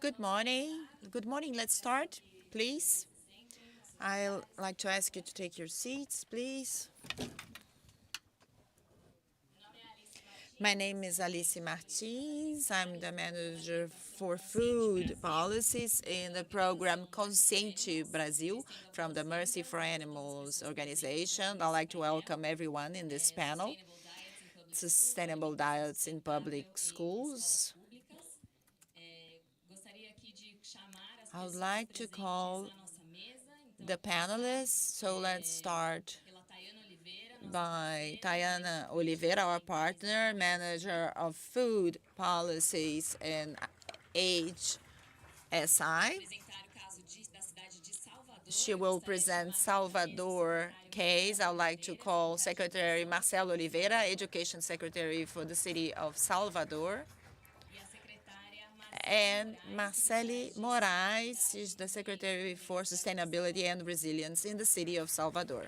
Good morning. Good morning. Let's start, please. I'd like to ask you to take your seats, please. My name is Alice Martins. I'm the manager for food policies in the program Consciente Brazil from the Mercy for Animals organization. I'd like to welcome everyone in this panel, Sustainable Diets in Public Schools. I would like to call the panelists, so let's start by Tayana Oliveira, our partner, manager of food policies in HSI. She will present Salvador case. I would like to call Secretary Marcelo Oliveira, Education Secretary for the city of Salvador. And Marcele Moraes is the Secretary for Sustainability and Resilience in the city of Salvador.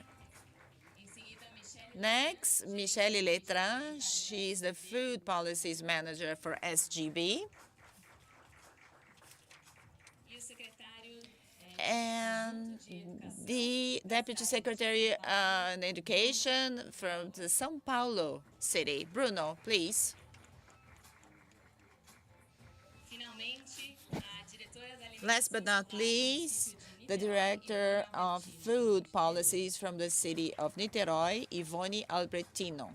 Next, Michele Letran, she is the Food Policies Manager for SGB. And the Deputy Secretary in Education from the São Paulo city. Bruno, please. Last but not least, the Director of Food Policies from the city of Niterói, Ivone Albertino.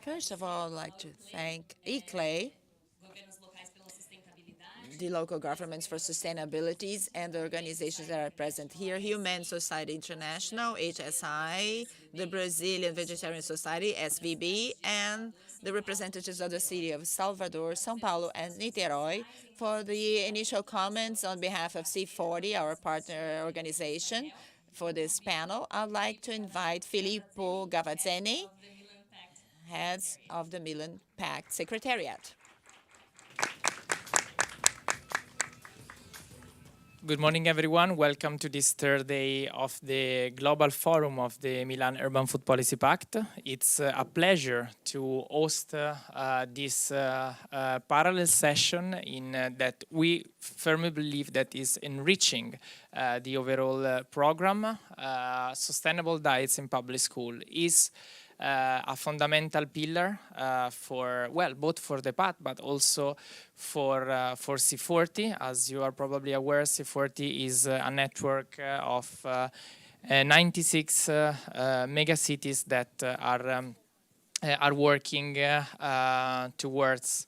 First of all, I'd like to thank ICLEI, the local governments for sustainability, and the organizations that are present here, Human Society International, HSI, the Brazilian Vegetarian Society, SVB, and the representatives of the city of Salvador, São Paulo, and Niterói for the initial comments on behalf of C40, our partner organization, for this panel. I'd like to invite Filippo Gavazzeni, head of the Milan Pact Secretariat. Good morning, everyone. Welcome to this third day of the Global Forum of the Milan Urban Food Policy Pact. It's a pleasure to host this parallel session in that we firmly believe that is enriching the overall program. Sustainable diets in public school is a fundamental pillar for, well, both for the PAT, but also for C40. As you are probably aware, C40 is a network of 96 mega cities that are working towards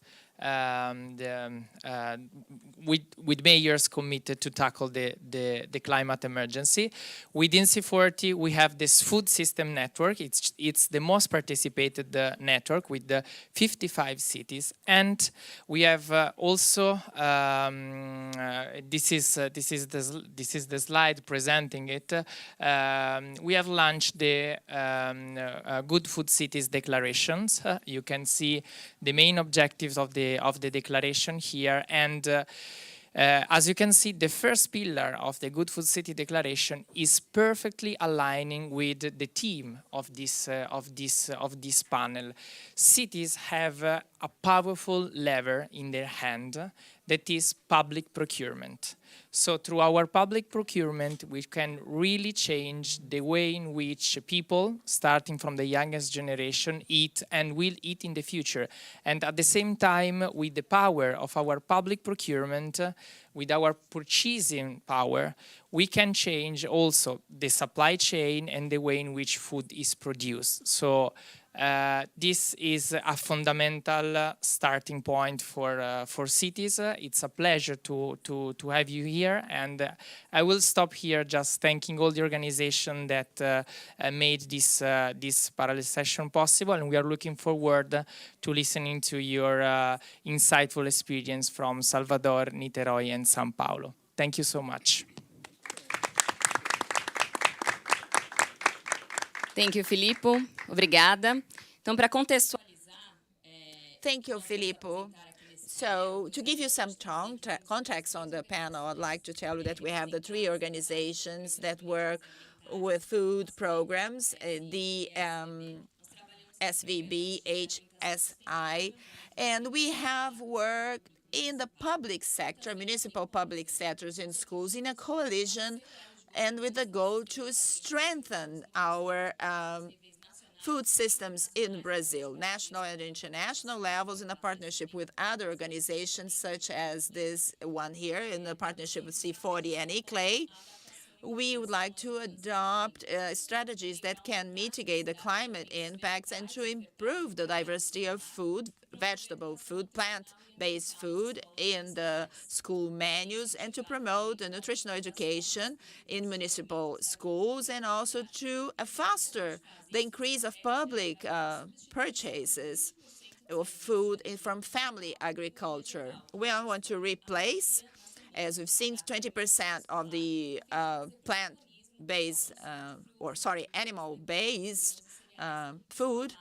with mayors committed to tackle the climate emergency. Within C40, we have this food system network. It's the most participated network with the 55 cities, and we have also this is the slide presenting it. We have launched the Good Food Cities declarations. You can see the main objectives of the declaration here, and as you can see, the first pillar of the Good Food City Declaration is perfectly aligning with the theme of this panel. Cities have a powerful lever in their hand, that is public procurement. So through our public procurement, we can really change the way in which people, starting from the youngest generation, eat and will eat in the future. And at the same time, with the power of our public procurement, with our purchasing power, we can change also the supply chain and the way in which food is produced. So this is a fundamental starting point for cities. It's a pleasure to have you here, and I will stop here just thanking all the organization that made this parallel session possible, and we are looking forward to listening to your insightful experience from Salvador, Niterói, and São Paulo. Thank you so much. Thank you, Filippo. Obrigada. Então, para contextualizar... Thank you, Filippo. So, to give you some context on the panel, I'd like to tell you that we have the three organizations that work with food programs, the SVB, HSI, and we have worked in the public sector, municipal public sectors in schools in a coalition and with the goal to strengthen our food systems in Brazil, national and international levels, in a partnership with other organizations such as this one here, in the partnership with C40 and ICLEI. We would like to adopt strategies that can mitigate the climate impacts and to improve the diversity of food, vegetable food, plant-based food in the school menus, and to promote the nutritional education in municipal schools, and also to foster the increase of public purchases of food from family agriculture. We want to replace, as we've seen, 20% of the plant-based, animal-based food,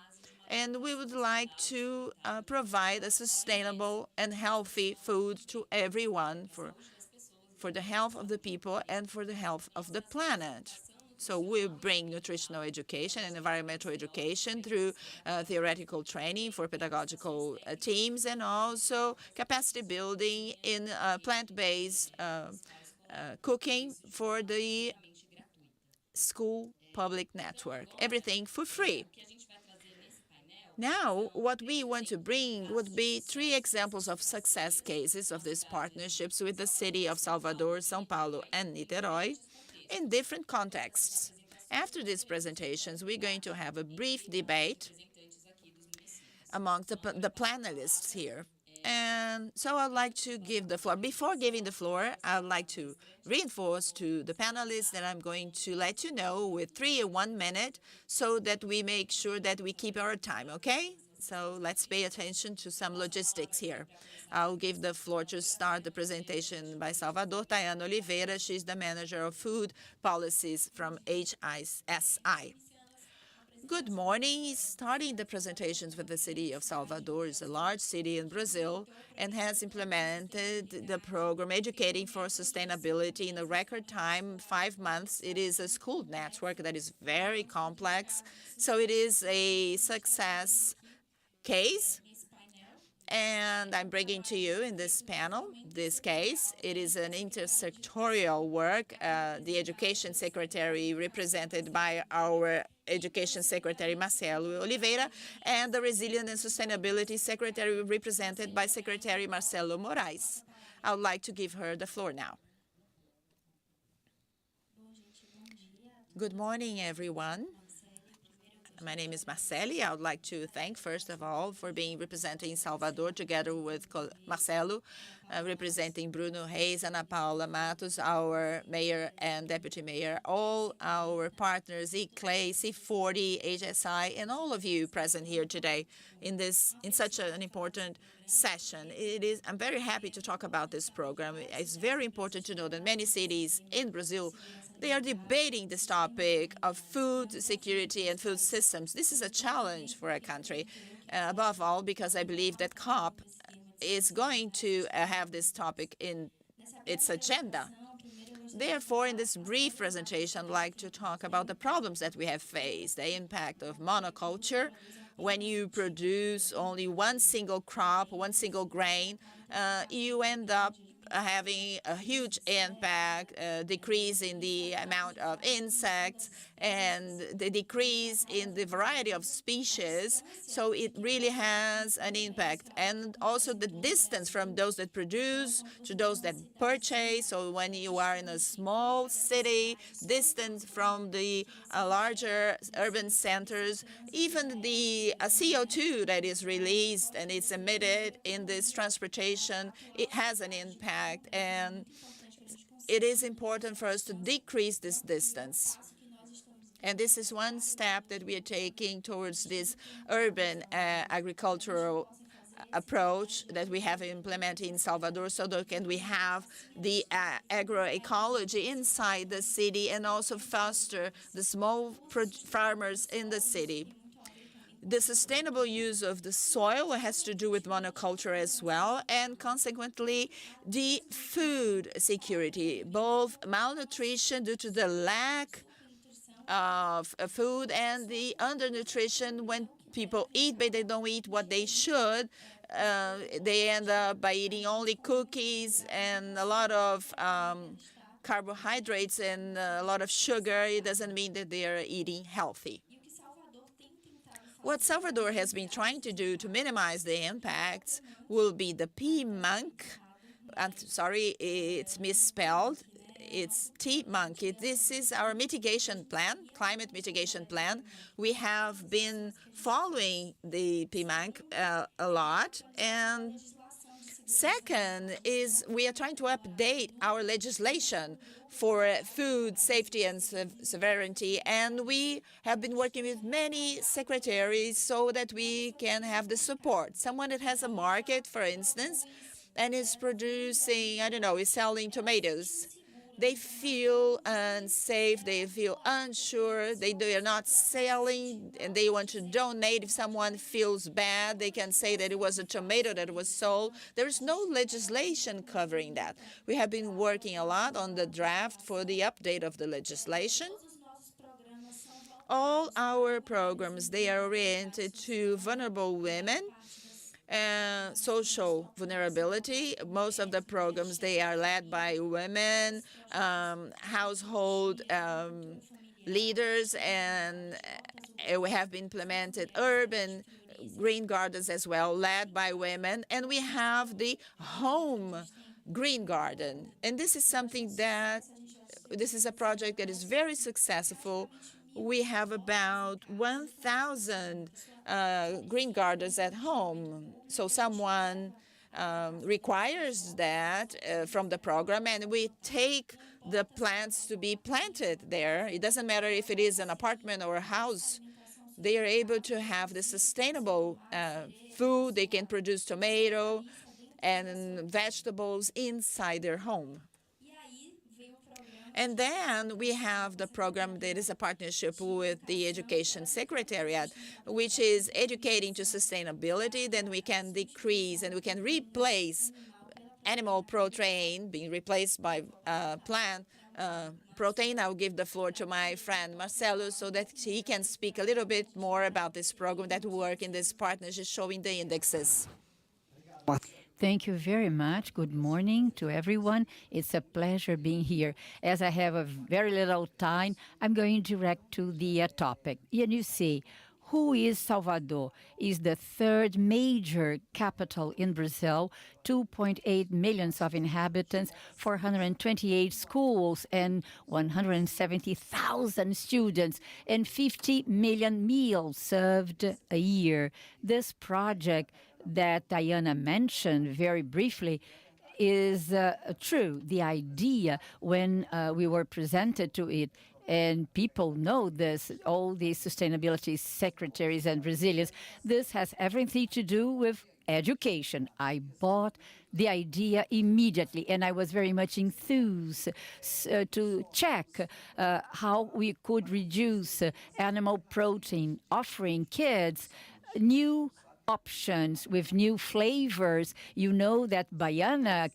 and we would like to provide a sustainable and healthy food to everyone for the health of the people and for the health of the planet. So we bring nutritional education and environmental education through theoretical training for pedagogical teams, and also capacity building in plant-based cooking for the school public network. Everything for free. Now, what we want to bring would be 3 examples of success cases of these partnerships with the city of Salvador, São Paulo, and Niterói, in different contexts. After these presentations, we're going to have a brief debate among the panelists here. And so I'd like to give the floor. Before giving the floor, I'd like to reinforce to the panelists that I'm going to let you know with 3 or 1 minute, so that we make sure that we keep our time, okay? So let's pay attention to some logistics here. I'll give the floor to start the presentation by Salvador. Tayana Oliveira, she's the manager of food policies from HSI. Good morning. Starting the presentations with the city of Salvador. Is a large city in Brazil and has implemented the program Educating for Sustainability in a record time, 5 months. It is a school network that is very complex, so it is a success case. And I'm bringing to you in this panel this case. It is an intersectorial work. The Education Secretary, represented by our Education Secretary Marcelo Oliveira, and the Resilience and Sustainability Secretary, represented by Secretary Marcelo Moraes. I would like to give her the floor now. Good morning, everyone. My name is Marceli. I would like to thank, first of all, for being representing Salvador together with Marcelo, representing Bruno Reis, Ana Paula Matos, our mayor and deputy mayor, all our partners, ICLEI, C40, HSI, and all of you present here today in such an important session. I'm very happy to talk about this program. It's very important to know that many cities in Brazil, they are debating this topic of food security and food systems. This is a challenge for our country, above all because I believe that COP is going to have this topic in its agenda. Therefore, in this brief presentation, I'd like to talk about the problems that we have faced, the impact of monoculture. When you produce only one single crop, one single grain, you end up having a huge impact, decrease in the amount of insects, and the decrease in the variety of species. So it really has an impact. And also the distance from those that produce to those that purchase. So when you are in a small city, distant from the larger urban centers, even the CO2 that is released and is emitted in this transportation, it has an impact. And it is important for us to decrease this distance. And this is one step that we are taking towards this urban agricultural approach that we have implemented in Salvador, so that we have the agroecology inside the city and also foster the small farmers in the city. The sustainable use of the soil has to do with monoculture as well, and consequently the food security, both malnutrition due to the lack of food, and the undernutrition when people eat but they don't eat what they should. They end up by eating only cookies and a lot of carbohydrates and a lot of sugar. It doesn't mean that they are eating healthy. What Salvador has been trying to do to minimize the impacts will be the PMUNC. I'm sorry, it's misspelled. It's TMUNC. This is our mitigation plan, climate mitigation plan. We have been following the PMUNC a lot. And second is we are trying to update our legislation for food safety and severity, and we have been working with many secretaries so that we can have the support. Someone that has a market, for instance, and is producing, I don't know, is selling tomatoes. They feel unsafe, they feel unsure, they are not selling, and they want to donate. If someone feels bad, they can say that it was a tomato that was sold. There is no legislation covering that. We have been working a lot on the draft for the update of the legislation. All our programs, they are oriented to vulnerable women, social vulnerability. Most of the programs, they are led by women, household leaders, and we have implemented urban green gardens as well, led by women. And we have the home green garden. And this is something that, this is a project that is very successful. We have about 1,000 green gardens at home. So someone requires that from the program, and we take the plants to be planted there. It doesn't matter if it is an apartment or a house. They are able to have the sustainable food. They can produce tomato and vegetables inside their home. And then we have the program that is a partnership with the Education Secretariat, which is educating to sustainability. Then we can decrease and we can replace animal protein, being replaced by plant protein. I'll give the floor to my friend Marcelo so that he can speak a little bit more about this program that work in this partnership, showing the indexes. Thank you very much. Good morning to everyone. It's a pleasure being here. As I have a very little time, I'm going direct to the topic. And you see, who is Salvador? Is the third major capital in Brazil, 2.8 million of inhabitants, 428 schools, and 170,000 students, and 50 million meals served a year. This project that Diana mentioned very briefly is true. The idea when we were presented to it, and people know this, all these sustainability secretaries and Brazilians, this has everything to do with education. I bought the idea immediately, and I was very much enthused to check how we could reduce animal protein, offering kids new options with new flavors. You know that Baiana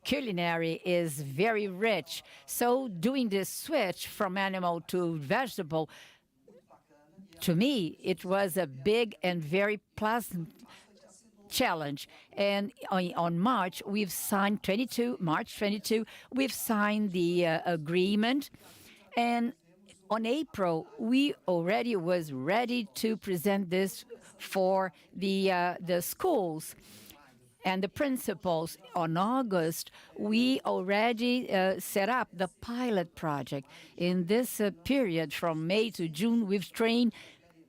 culinary is very rich. So doing this switch from animal to vegetable, to me, it was a big and very pleasant challenge. And on March, we've signed March 22, we've signed the agreement. And on April, we already was ready to present this for the schools and the principals. On August, we already set up the pilot project. In this period, from May to June, we've trained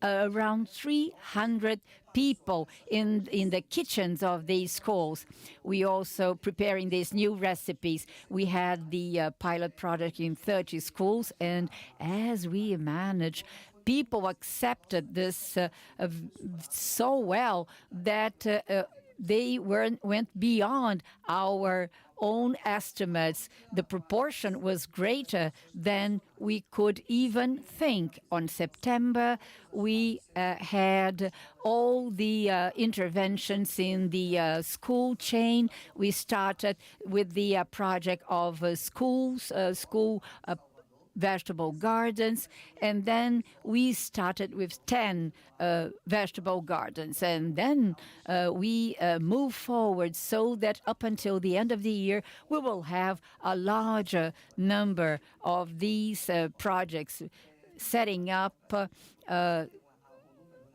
around 300 people in the kitchens of these schools. We also preparing these new recipes. We had the pilot project in 30 schools, and as we managed, people accepted this so well that they went beyond our own estimates. The proportion was greater than we could even think. On September, we had all the interventions in the school chain. We started with the project of schools, school vegetable gardens, and then we started with 10 vegetable gardens, and then we move forward so that up until the end of the year we will have a larger number of these projects, setting up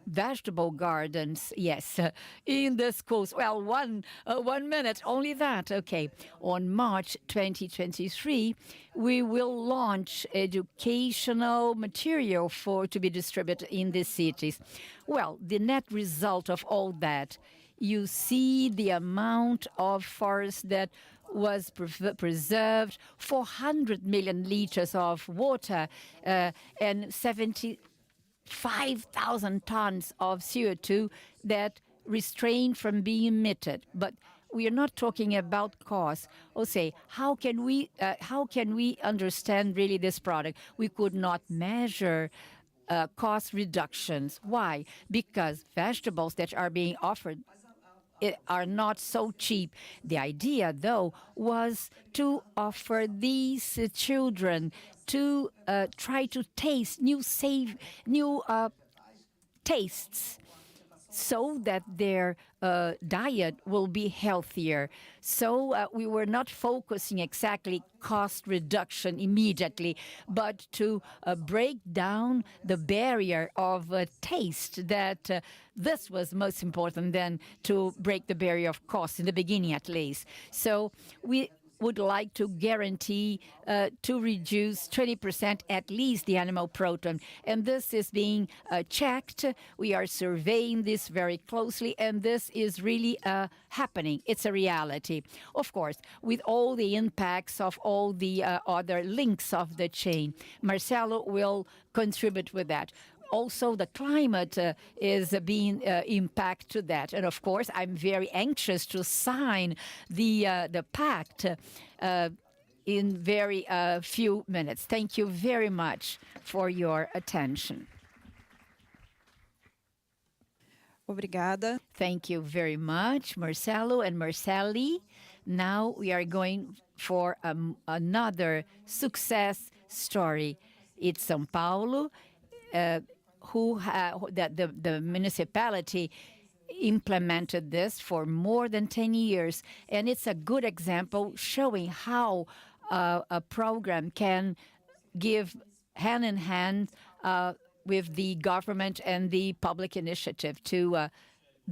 vegetable gardens, yes, in the schools. Well, 1 minute, only that. Okay. On March 2023, we will launch educational material to be distributed in the cities. Well, the net result of all that, you see the amount of forest that was preserved, 400 million liters of water, and 5,000 tons of CO2 that restrained from being emitted. But we are not talking about cost. Or say, how can we understand really this product? We could not measure cost reductions. Why? Because vegetables that are being offered are not so cheap. The idea, though, was to offer these children to try to taste new tastes, so that their diet will be healthier. So we were not focusing exactly cost reduction immediately, but to break down the barrier of taste, that this was most important than to break the barrier of cost in the beginning, at least. So we would like to guarantee to reduce 20% at least the animal protein. And this is being checked. We are surveying this very closely, and this is really happening. It's a reality. Of course, with all the impacts of all the other links of the chain. Marcelo will contribute with that. Also, the climate is being impacted to that. And of course, I'm very anxious to sign the pact in very few minutes. Thank you very much for your attention. Obrigada. Thank you very much, Marcelo and Marceli. Now we are going for another success story. It's São Paulo. The municipality implemented this for more than 10 years. And it's a good example showing how a program can give hand in hand with the government and the public initiative to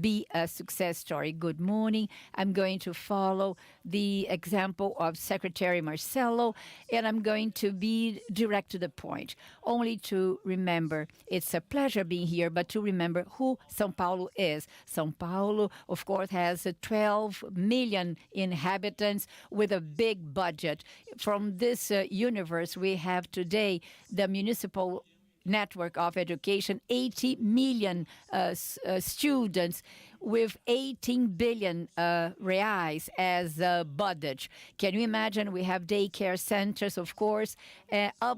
be a success story. Good morning. I'm going to follow the example of Secretary Marcelo, and I'm going to be direct to the point. Only to remember, it's a pleasure being here, but to remember who São Paulo is. São Paulo, of course, has 12 million inhabitants with a big budget. From this universe, we have today the municipal network of education, 80 million students with 18 billion reais as a budget. Can you imagine? We have daycare centers, of course,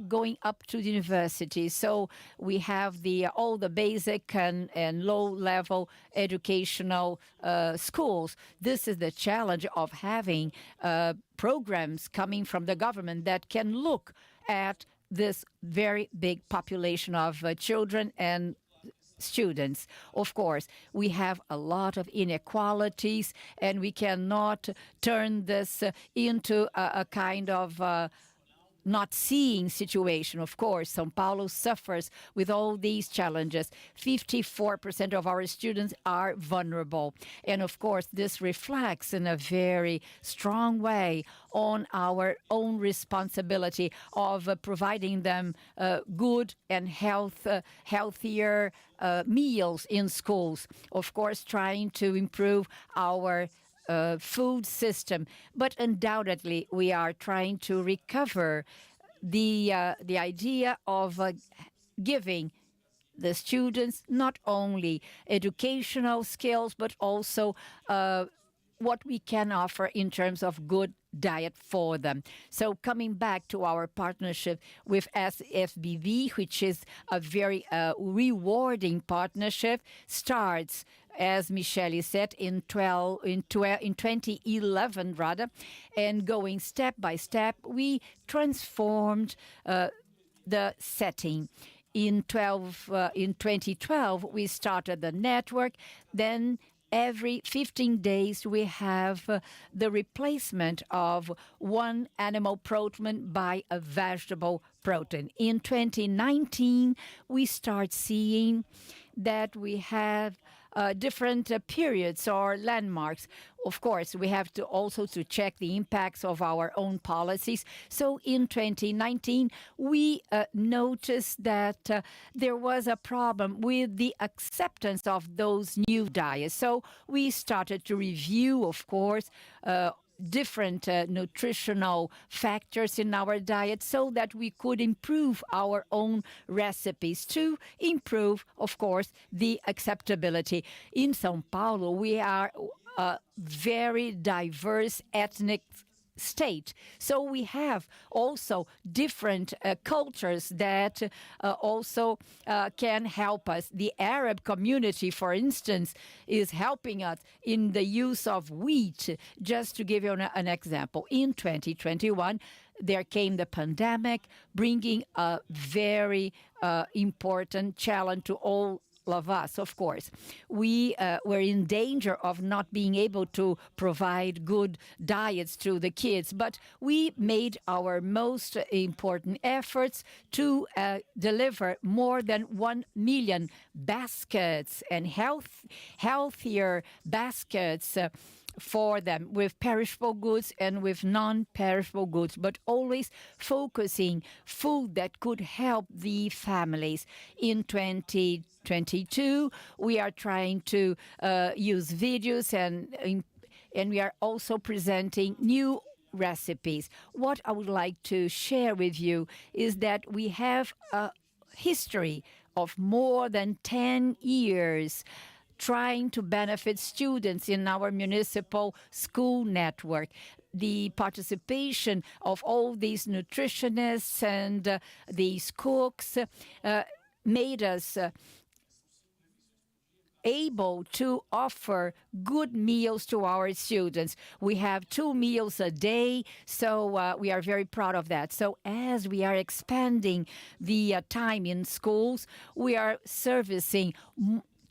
going up to the university. So we have all the basic and low-level educational schools. This is the challenge of having programs coming from the government that can look at this very big population of children and students. Of course, we have a lot of inequalities, and we cannot turn this into a kind of not seeing situation. Of course, São Paulo suffers with all these challenges. 54% of our students are vulnerable. And of course, this reflects in a very strong way on our own responsibility of providing them good and healthier meals in schools. Of course, trying to improve our food system, but undoubtedly we are trying to recover the idea of giving the students not only educational skills, but also what we can offer in terms of good diet for them. So coming back to our partnership with SFBB, which is a very rewarding partnership, starts, as Michele said, in 2011 rather, and going step by step, we transformed the setting. In 2012, we started the network. Then every 15 days, we have the replacement of one animal protein by a vegetable protein. In 2019, we start seeing that we have different periods or landmarks. Of course, we have to also to check the impacts of our own policies. So in 2019, we noticed that there was a problem with the acceptance of those new diets. So we started to review, of course, different nutritional factors in our diet so that we could improve our own recipes to improve, of course, the acceptability. In São Paulo, we are a very diverse ethnic state. So we have also different cultures that also can help us. The Arab community, for instance, is helping us in the use of wheat. Just to give you an example, in 2021, there came the pandemic, bringing a very important challenge to all of us, of course. We were in danger of not being able to provide good diets to the kids, but we made our most important efforts to deliver more than 1 million baskets and healthier baskets for them, with perishable goods and with non-perishable goods, but always focusing food that could help the families. In 2022, we are trying to use videos and we are also presenting new recipes. What I would like to share with you is that we have a history of more than 10 years trying to benefit students in our municipal school network. The participation of all these nutritionists and these cooks made us able to offer good meals to our students. We have 2 meals a day, so we are very proud of that. So as we are expanding the time in schools, we are servicing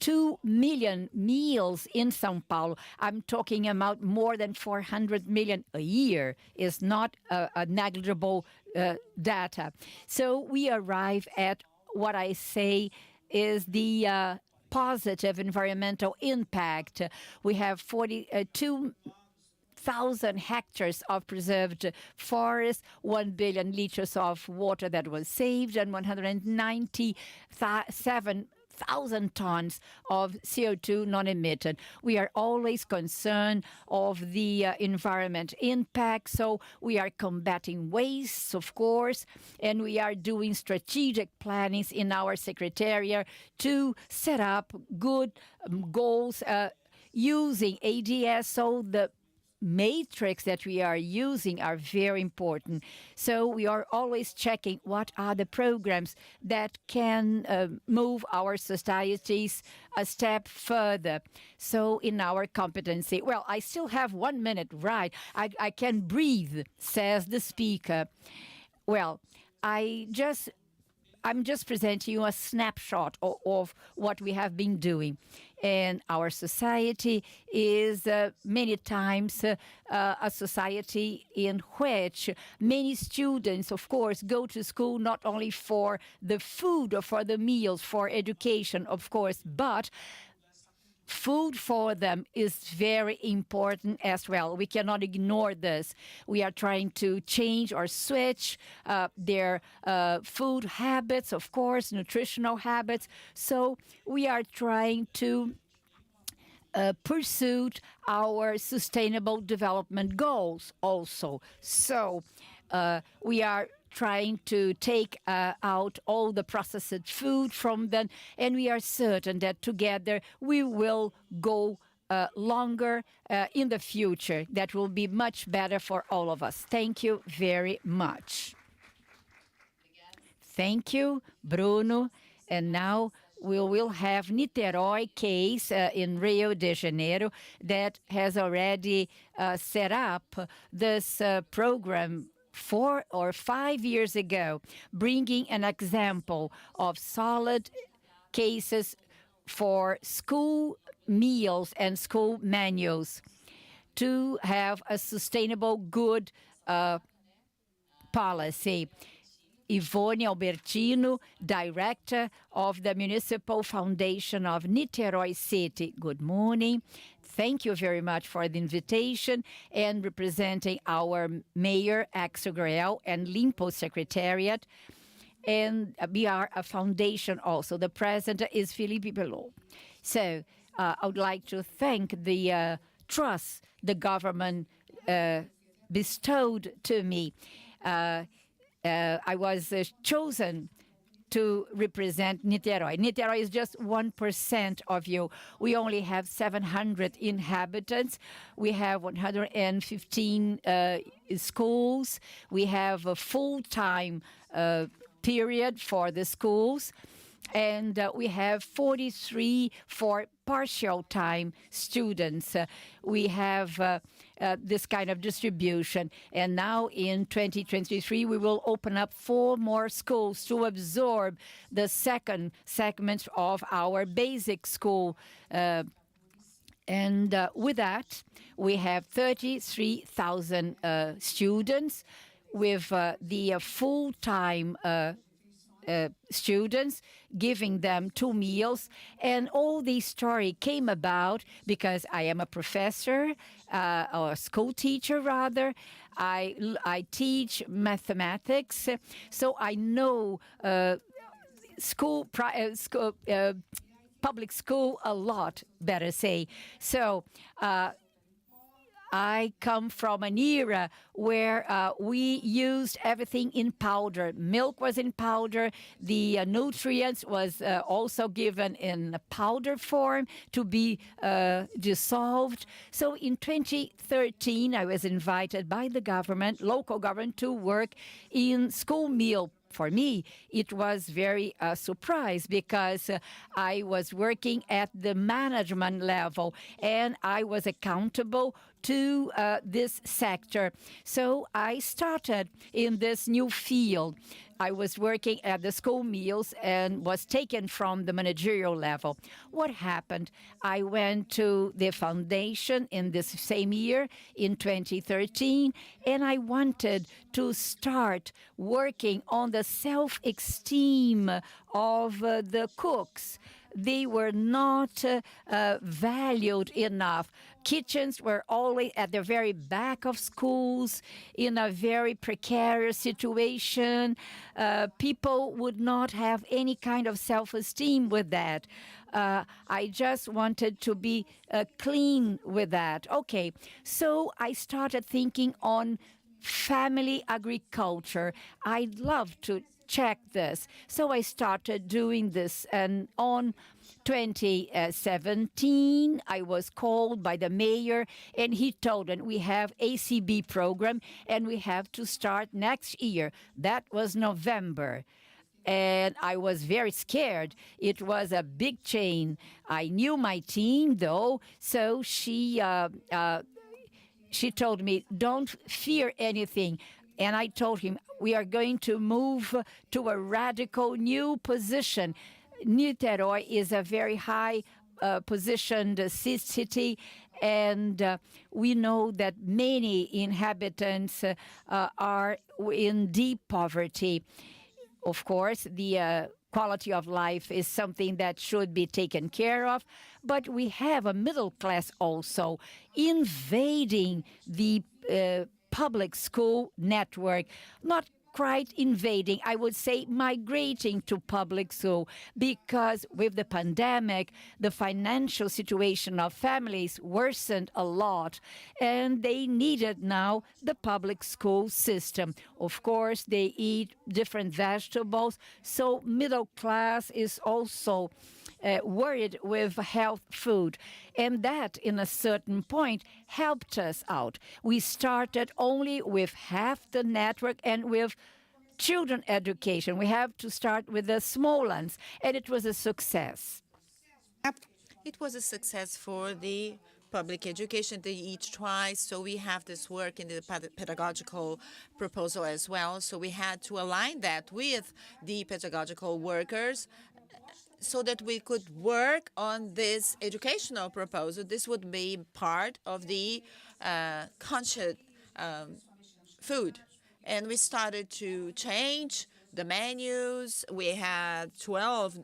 2 million meals in São Paulo. I'm talking about more than 400 million a year. Is not a negligible data. So we arrive at what I say is the positive environmental impact. We have 42,000 hectares of preserved forest, 1 billion liters of water that was saved, and 197,000 tons of CO2 non-emitted. We are always concerned of the environment impact, so we are combating waste, of course, and we are doing strategic plannings in our secretariat to set up good goals using ADS, so the matrix that we are using are very important. So we are always checking what are the programs that can move our societies a step further. So in our competency, well, I still have 1 minute, right? I can breathe, says the speaker. Well, I'm just presenting you a snapshot of what we have been doing. And our society is many times a society in which many students, of course, go to school not only for the food or for the meals, for education, of course, but food for them is very important as well. We cannot ignore this. We are trying to change or switch their food habits, of course, nutritional habits. So we are trying to pursue our sustainable development goals also. So we are trying to take out all the processed food from them, and we are certain that together we will go longer in the future. That will be much better for all of us. Thank you very much. Thank you, Bruno. And now we will have Niterói case in Rio de Janeiro that has already set up this program 4 or 5 years ago, bringing an example of solid cases for school meals and school menus to have a sustainable, good policy. Ivone Albertino, Director of the Municipal Foundation of Niterói City. Good morning. Thank you very much for the invitation and representing our Mayor, Axel Grael, and Limpo Secretariat. And we are a foundation also. The president is Felipe Belot. So I would like to thank the trust the government bestowed to me. I was chosen to represent Niterói. Niterói is just 1% of you. We only have 700 inhabitants. We have 115 schools. We have a full-time period for the schools. And we have 43 for partial time students. We have this kind of distribution. And now in 2023, we will open up 4 more schools to absorb the second segment of our basic school. And with that, we have 33,000 students with the full-time students, giving them 2 meals. And all this story came about because I am a professor, or a school teacher rather. I teach mathematics, so I know public school a lot, better say. So I come from an era where we used everything in powder. Milk was in powder. The nutrients was also given in powder form to be dissolved. So in 2013, I was invited by the government, local government, to work in school meal. For me, it was very surprise because I was working at the management level and I was accountable to this sector. So I started in this new field. I was working at the school meals and was taken from the managerial level. What happened? I went to the foundation in this same year, in 2013, and I wanted to start working on the self-esteem of the cooks. They were not valued enough. Kitchens were always at the very back of schools in a very precarious situation. People would not have any kind of self-esteem with that. I just wanted to be clean with that. Okay, so I started thinking on family agriculture. I'd love to check this. So I started doing this, and on 2017, I was called by the mayor, and he told me we have ACB program, and we have to start next year. That was November. And I was very scared. It was a big chain. I knew my team, though, so she told me, don't fear anything. And I told him, we are going to move to a radical new position. Niterói is a very high positioned city, and we know that many inhabitants are in deep poverty. Of course, the quality of life is something that should be taken care of, but we have a middle class also invading the public school network, not quite invading, I would say migrating to public school, because with the pandemic, the financial situation of families worsened a lot, and they needed now the public school system. Of course, they eat different vegetables, so middle class is also worried with health food. And that, in a certain point, helped us out. We started only with half the network and with children education. We have to start with the small ones, and it was a success. It was a success for the public education, they eat twice. So we have this work in the pedagogical proposal as well. So we had to align that with the pedagogical workers so that we could work on this educational proposal. This would be part of the conscious food. And we started to change the menus. We had 12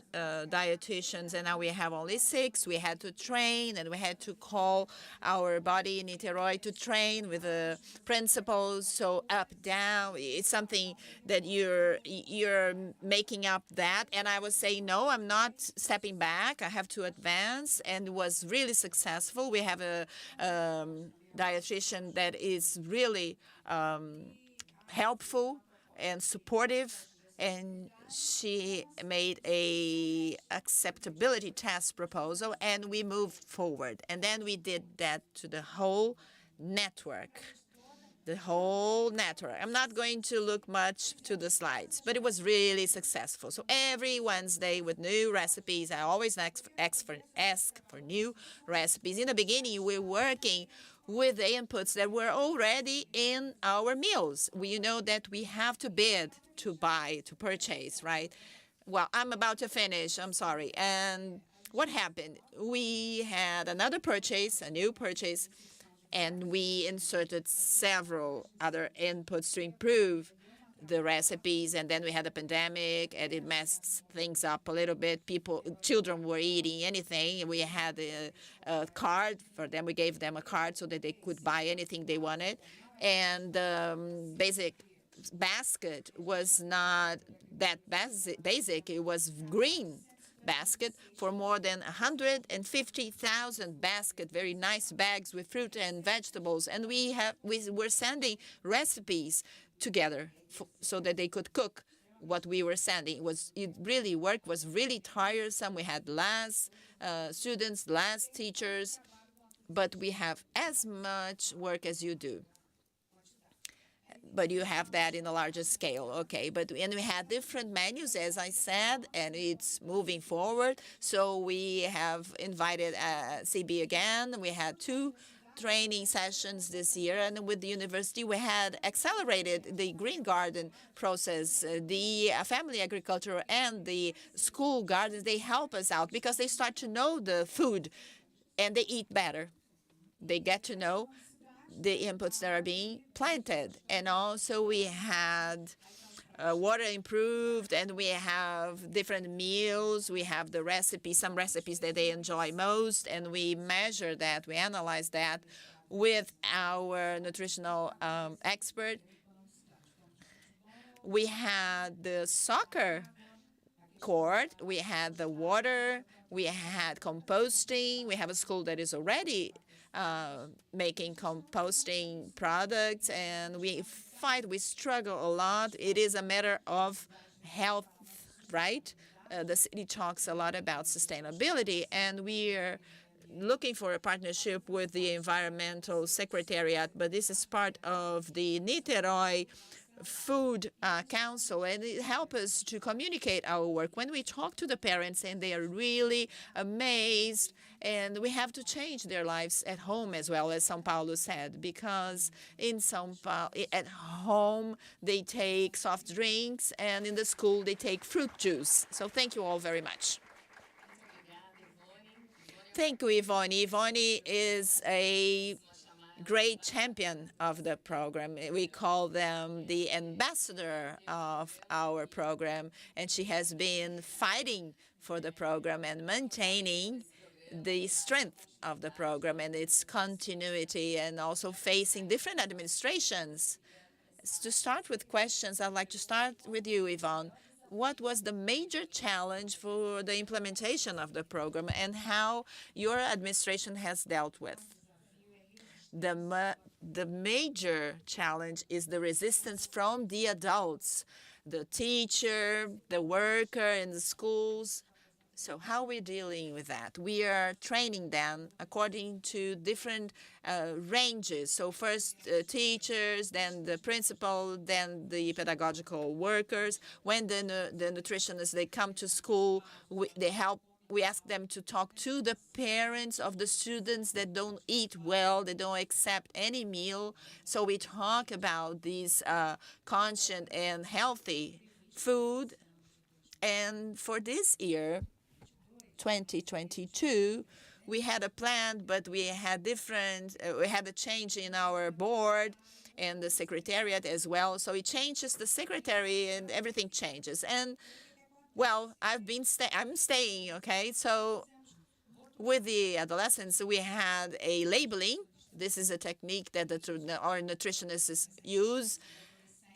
dietitians, and now we have only 6. We had to train, and we had to call our body in Niterói to train with the principals. So up, down, it's something that you're making up that. And I was saying, no, I'm not stepping back. I have to advance, and it was really successful. We have a dietitian that is really helpful and supportive, and she made a acceptability test proposal, and we moved forward. And then we did that to the whole network. The whole network. I'm not going to look much to the slides, but it was really successful. So every Wednesday with new recipes, I always ask for new recipes. In the beginning, we're working with the inputs that were already in our meals. You know that we have to bid to buy, to purchase, right? Well, I'm about to finish, I'm sorry. And what happened? We had another purchase, a new purchase, and we inserted several other inputs to improve the recipes. And then we had a pandemic, and it messed things up a little bit. Children were eating anything. We had a card for them. We gave them a card so that they could buy anything they wanted. And basic basket was not that basic. It was green basket for more than 150,000 basket, very nice bags with fruit and vegetables. And we were sending recipes together so that they could cook what we were sending. It really worked, was really tiresome. We had less students, less teachers, but we have as much work as you do. But you have that in a larger scale, okay? And we had different menus, as I said, and it's moving forward. So we have invited CB again. We had 2 training sessions this year, and with the university we had accelerated the green garden process. The family agriculture and the school gardens, they help us out because they start to know the food and they eat better. They get to know the inputs that are being planted. And also we had water improved, and we have different meals. We have the recipes, some recipes that they enjoy most, and we measure that, we analyze that with our nutritional expert. We had the soccer court, we had the water, we had composting. We have a school that is already making composting products, and we struggle a lot. It is a matter of health, right? The city talks a lot about sustainability, and we are looking for a partnership with the Environmental Secretariat, but this is part of the Niterói Food Council, and it helps us to communicate our work. When we talk to the parents, and they are really amazed, and we have to change their lives at home as well, as São Paulo said, because in São Paulo, at home, they take soft drinks, and in the school, they take fruit juice. So thank you all very much. Thank you, Yvonne. Yvonne is a great champion of the program. We call them the ambassador of our program, and she has been fighting for the program and maintaining the strength of the program and its continuity, and also facing different administrations. To start with questions, I'd like to start with you, Yvonne. What was the major challenge for the implementation of the program, and how your administration has dealt with? The major challenge is the resistance from the adults, the teacher, the worker in the schools. So how are we dealing with that? We are training them according to different ranges. So first teachers, then the principal, then the pedagogical workers. When the nutritionists, they come to school, they help we ask them to talk to the parents of the students that don't eat well, they don't accept any meal. So we talk about these conscient and healthy food. And for this year, 2022, we had a plan, but we had a change in our board and the secretariat as well. So it changes the secretary and everything changes. And well, I'm staying, okay? So with the adolescents, we had a labeling. This is a technique that our nutritionists use.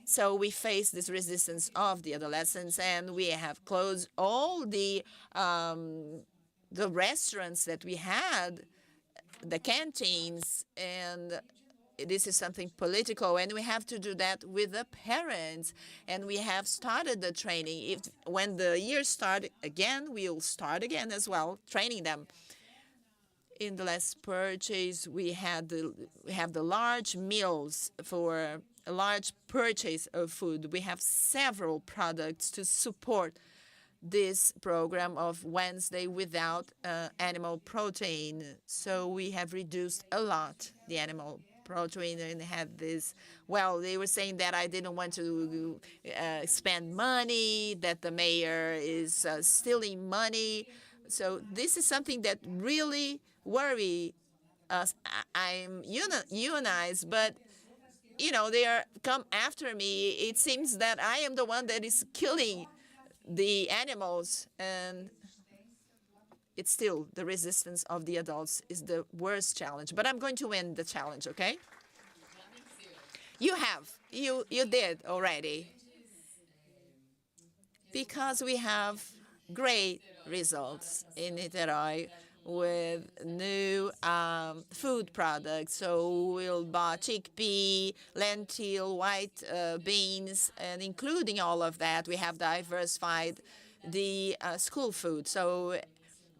So we face this resistance of the adolescents, and we have closed all the restaurants that we had, the canteens, and this is something political, and we have to do that with the parents. And we have started the training. When the year starts again, we'll start again as well, training them. In the last purchase, we have the large meals for a large purchase of food. We have several products to support this program of Wednesday without animal protein. So we have reduced a lot the animal protein and had this. Well, they were saying that I didn't want to spend money, that the mayor is stealing money. So this is something that really worry us. I'm unionized, but you know, they come after me. It seems that I am the one that is killing the animals, and it's still the resistance of the adults is the worst challenge. But I'm going to win the challenge, okay? You did already. Because we have great results in Niterói with new food products. So we'll buy chickpea, lentil, white beans, and including all of that, we have diversified the school food. So,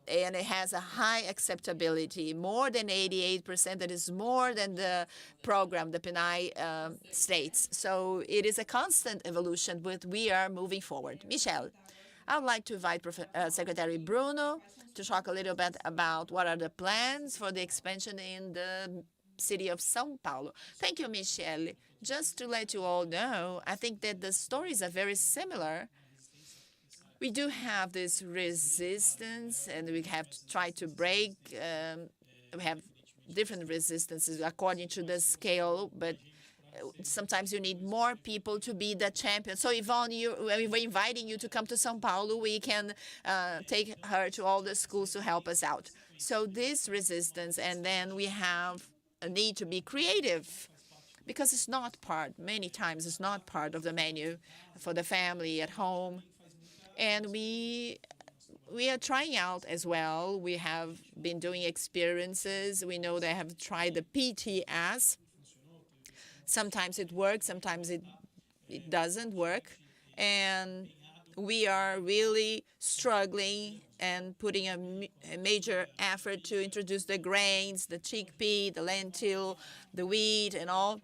and it has a high acceptability, more than 88%. That is more than the program, the PNI states. So it is a constant evolution, but we are moving forward. Michelle, I would like to invite Secretary Bruno to talk a little bit about what are the plans for the expansion in the city of São Paulo. Thank you, Michelle. Just to let you all know, I think that the stories are very similar. We do have this resistance, and we have to try to break. We have different resistances according to the scale, but sometimes you need more people to be the champion. So Yvonne, we're inviting you to come to São Paulo. We can take her to all the schools to help us out. So this resistance, and then we have a need to be creative, because it's not part, many times it's not part of the menu for the family at home. And we are trying out as well. We have been doing experiences. We know they have tried the PTS. Sometimes it works, sometimes it doesn't work. And we are really struggling and putting a major effort to introduce the grains, the chickpea, the lentil, the wheat, and all.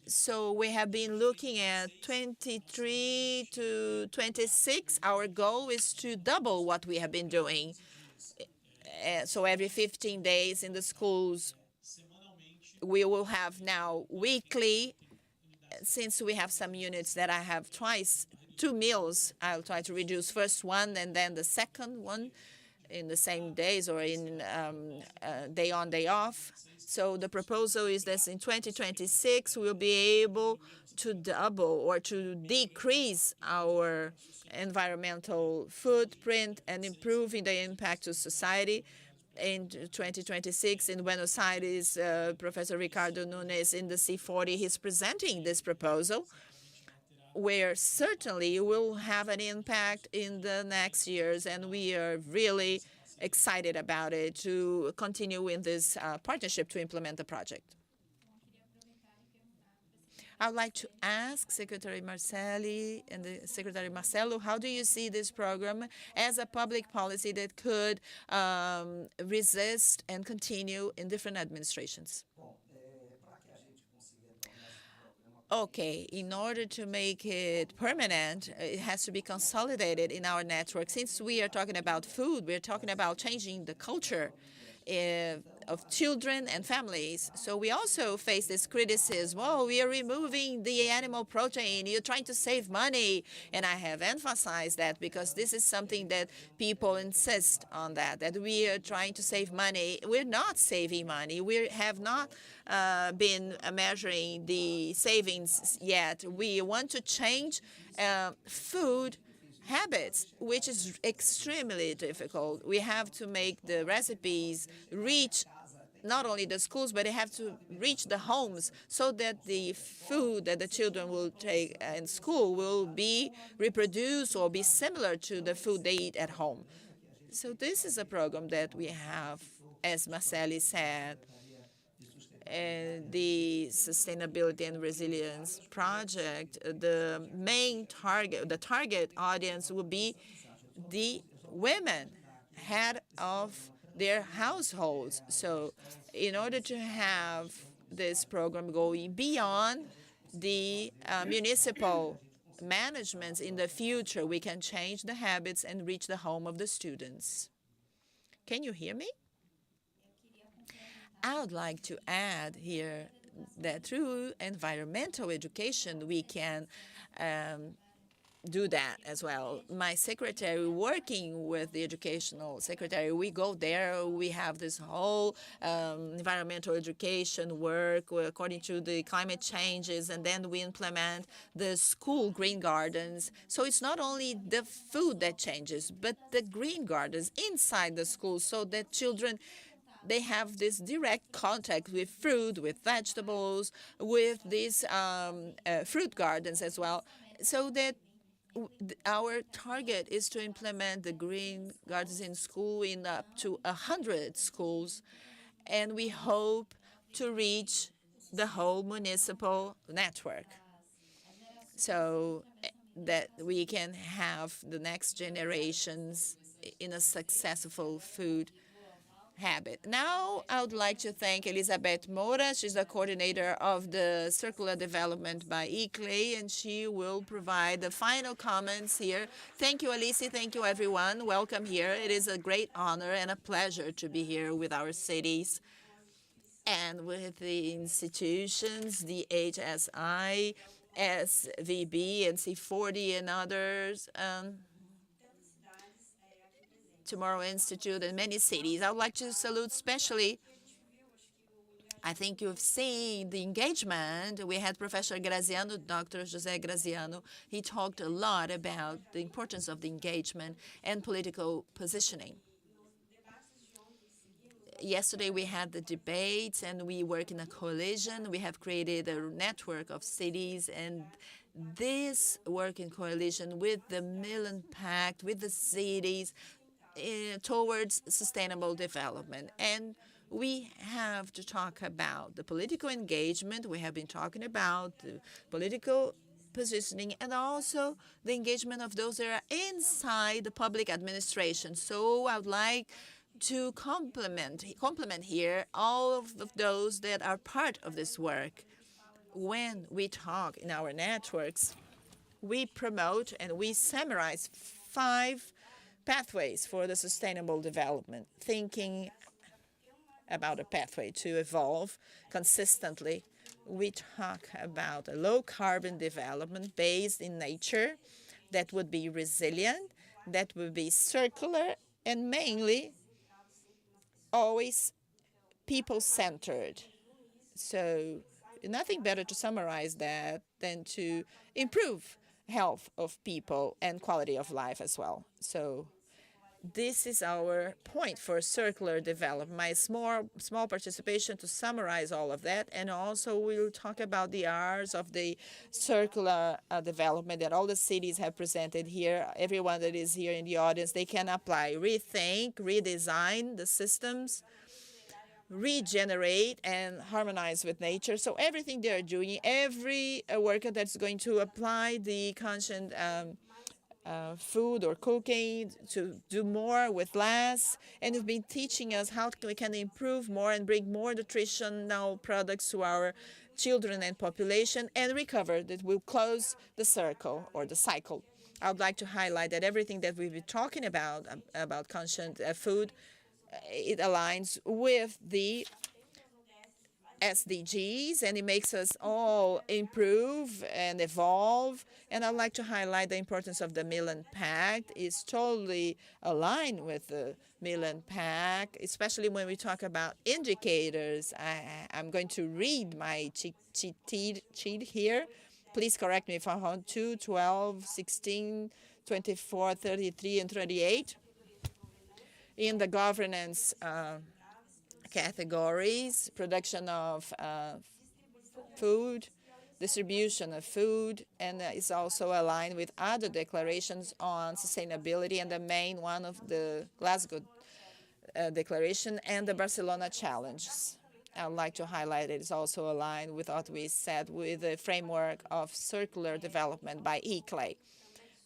So we have been looking at 23 to 26. Our goal is to double what we have been doing. So every 15 days in the schools, we will have now weekly. Since we have some units that I have twice, 2 meals, I'll try to reduce first one and then the second one in the same days or in day on, day off. So the proposal is that in 2026, we'll be able to double or to decrease our environmental footprint and improving the impact to society. In 2026, in Buenos Aires, Professor Ricardo Nunes in the C40, he's presenting this proposal, where certainly will have an impact in the next years, and we are really excited about it to continue in this partnership to implement the project. I would like to ask Secretary Marcelli and the Secretary Marcelo, how do you see this program as a public policy that could resist and continue in different administrations? Okay, in order to make it permanent, it has to be consolidated in our network. Since we are talking about food, we're talking about changing the culture of children and families. So we also face this criticism, oh, we are removing the animal protein, you're trying to save money. And I have emphasized that because this is something that people insist on, that we are trying to save money. We're not saving money. We have not been measuring the savings yet. We want to change food habits, which is extremely difficult. We have to make the recipes reach not only the schools, but they have to reach the homes so that the food that the children will take in school will be reproduced or be similar to the food they eat at home. So this is a program that we have, as Marceli said, the Sustainability and Resilience Project. The main target, the target audience will be the women, head of their households. So in order to have this program going beyond the municipal managements in the future, we can change the habits and reach the home of the students. Can you hear me? I would like to add here that through environmental education, we can do that as well. My secretary, working with the educational secretary, we go there, we have this whole environmental education work according to the climate changes, and then we implement the school green gardens. So it's not only the food that changes, but the green gardens inside the school so that children, they have this direct contact with fruit, with vegetables, with these fruit gardens as well, so that our target is to implement the green gardens in school in up to 100 schools, and we hope to reach the whole municipal network so that we can have the next generations in a successful food habit. Now, I would like to thank Elizabeth Moura. She's the coordinator of the Circular Development by ICLEI, and she will provide the final comments here. Thank you, Alice. Thank you, everyone. Welcome here. It is a great honor and a pleasure to be here with our cities and with the institutions, the HSI, SVB, and C40, and others. Tomorrow Institute and many cities. I would like to salute especially, I think you've seen the engagement. We had Professor Graziano, Dr. José Graziano. He talked a lot about the importance of the engagement and political positioning. Yesterday we had the debates and we work in a coalition. We have created a network of cities, and this work in coalition with the Milan Pact, with the cities, towards sustainable development. And we have to talk about the political engagement. We have been talking about the political positioning and also the engagement of those that are inside the public administration. So I would like to compliment here all of those that are part of this work. When we talk in our networks, we promote and we summarize 5 pathways for the sustainable development, thinking about a pathway to evolve consistently. We talk about a low-carbon development based in nature that would be resilient, that would be circular, and mainly always people-centered. So nothing better to summarize that than to improve health of people and quality of life as well. So this is our point for circular development, my small participation to summarize all of that. And also we'll talk about the R's of the circular development that all the cities have presented here. Everyone that is here in the audience, they can apply, rethink, redesign the systems, regenerate and harmonize with nature. So everything they are doing, every worker that's going to apply the conscient food or cooking, to do more with less, and you've been teaching us how we can improve more and bring more nutritional products to our children and population, and recover, that will close the circle or the cycle. I would like to highlight that everything that we've been talking about conscient food, it aligns with the SDGs, and it makes us all improve and evolve. And I'd like to highlight the importance of the Milan Pact. It's totally aligned with the Milan Pact, especially when we talk about indicators. I'm going to read my cheat sheet here. Please correct me if I'm wrong. 2, 12, 16, 24, 33, and 38. In the governance categories: production of food, distribution of food, and is also aligned with other declarations on sustainability, and the main one of the Glasgow Declaration and the Barcelona challenges. I would like to highlight it is also aligned with what we said with the framework of circular development by ICLEI.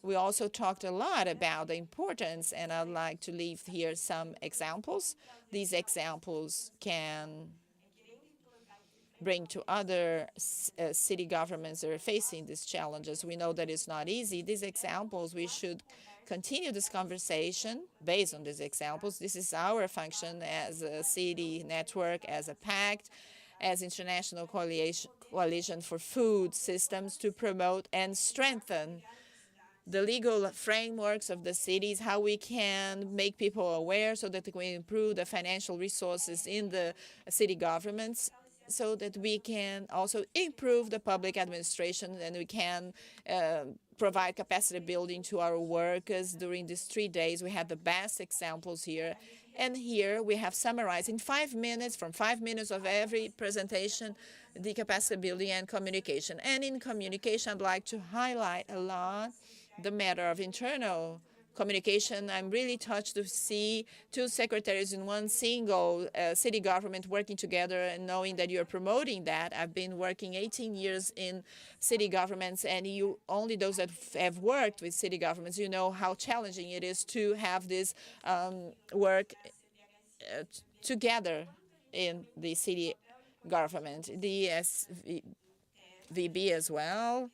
We also talked a lot about the importance, and I'd like to leave here some examples. These examples can bring to other city governments that are facing these challenges. We know that it's not easy. These examples, we should continue this conversation based on these examples. This is our function as a city network, as a pact, as International Coalition for Food Systems, to promote and strengthen the legal frameworks of the cities, how we can make people aware so that we improve the financial resources in the city governments, so that we can also improve the public administration, and we can provide capacity building to our workers. During these 3 days, we had the best examples here. And here we have summarized in 5 minutes, from 5 minutes of every presentation, the capacity building and communication. And in communication, I'd like to highlight a lot the matter of internal communication. I'm really touched to see 2 secretaries in one single city government working together, and knowing that you're promoting that. I've been working 18 years in city governments, and only those that have worked with city governments, you know how challenging it is to have this work together in the city government. The SVB as well,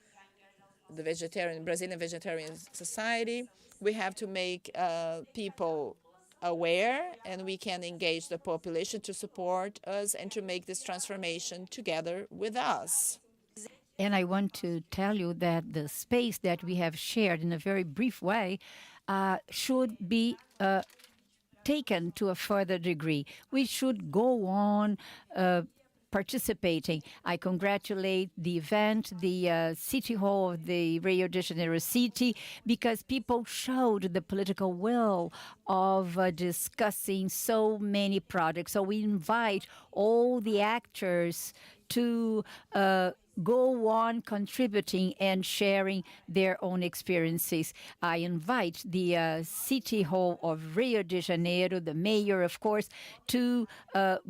the Brazilian Vegetarian Society. We have to make people aware, and we can engage the population to support us and to make this transformation together with us. And I want to tell you that the space that we have shared in a very brief way should be taken to a further degree. We should go on participating. I congratulate the event, the City Hall of the Rio de Janeiro city, because people showed the political will of discussing so many projects. So we invite all the actors to go on contributing and sharing their own experiences. I invite the City Hall of Rio de Janeiro, the mayor, of course, to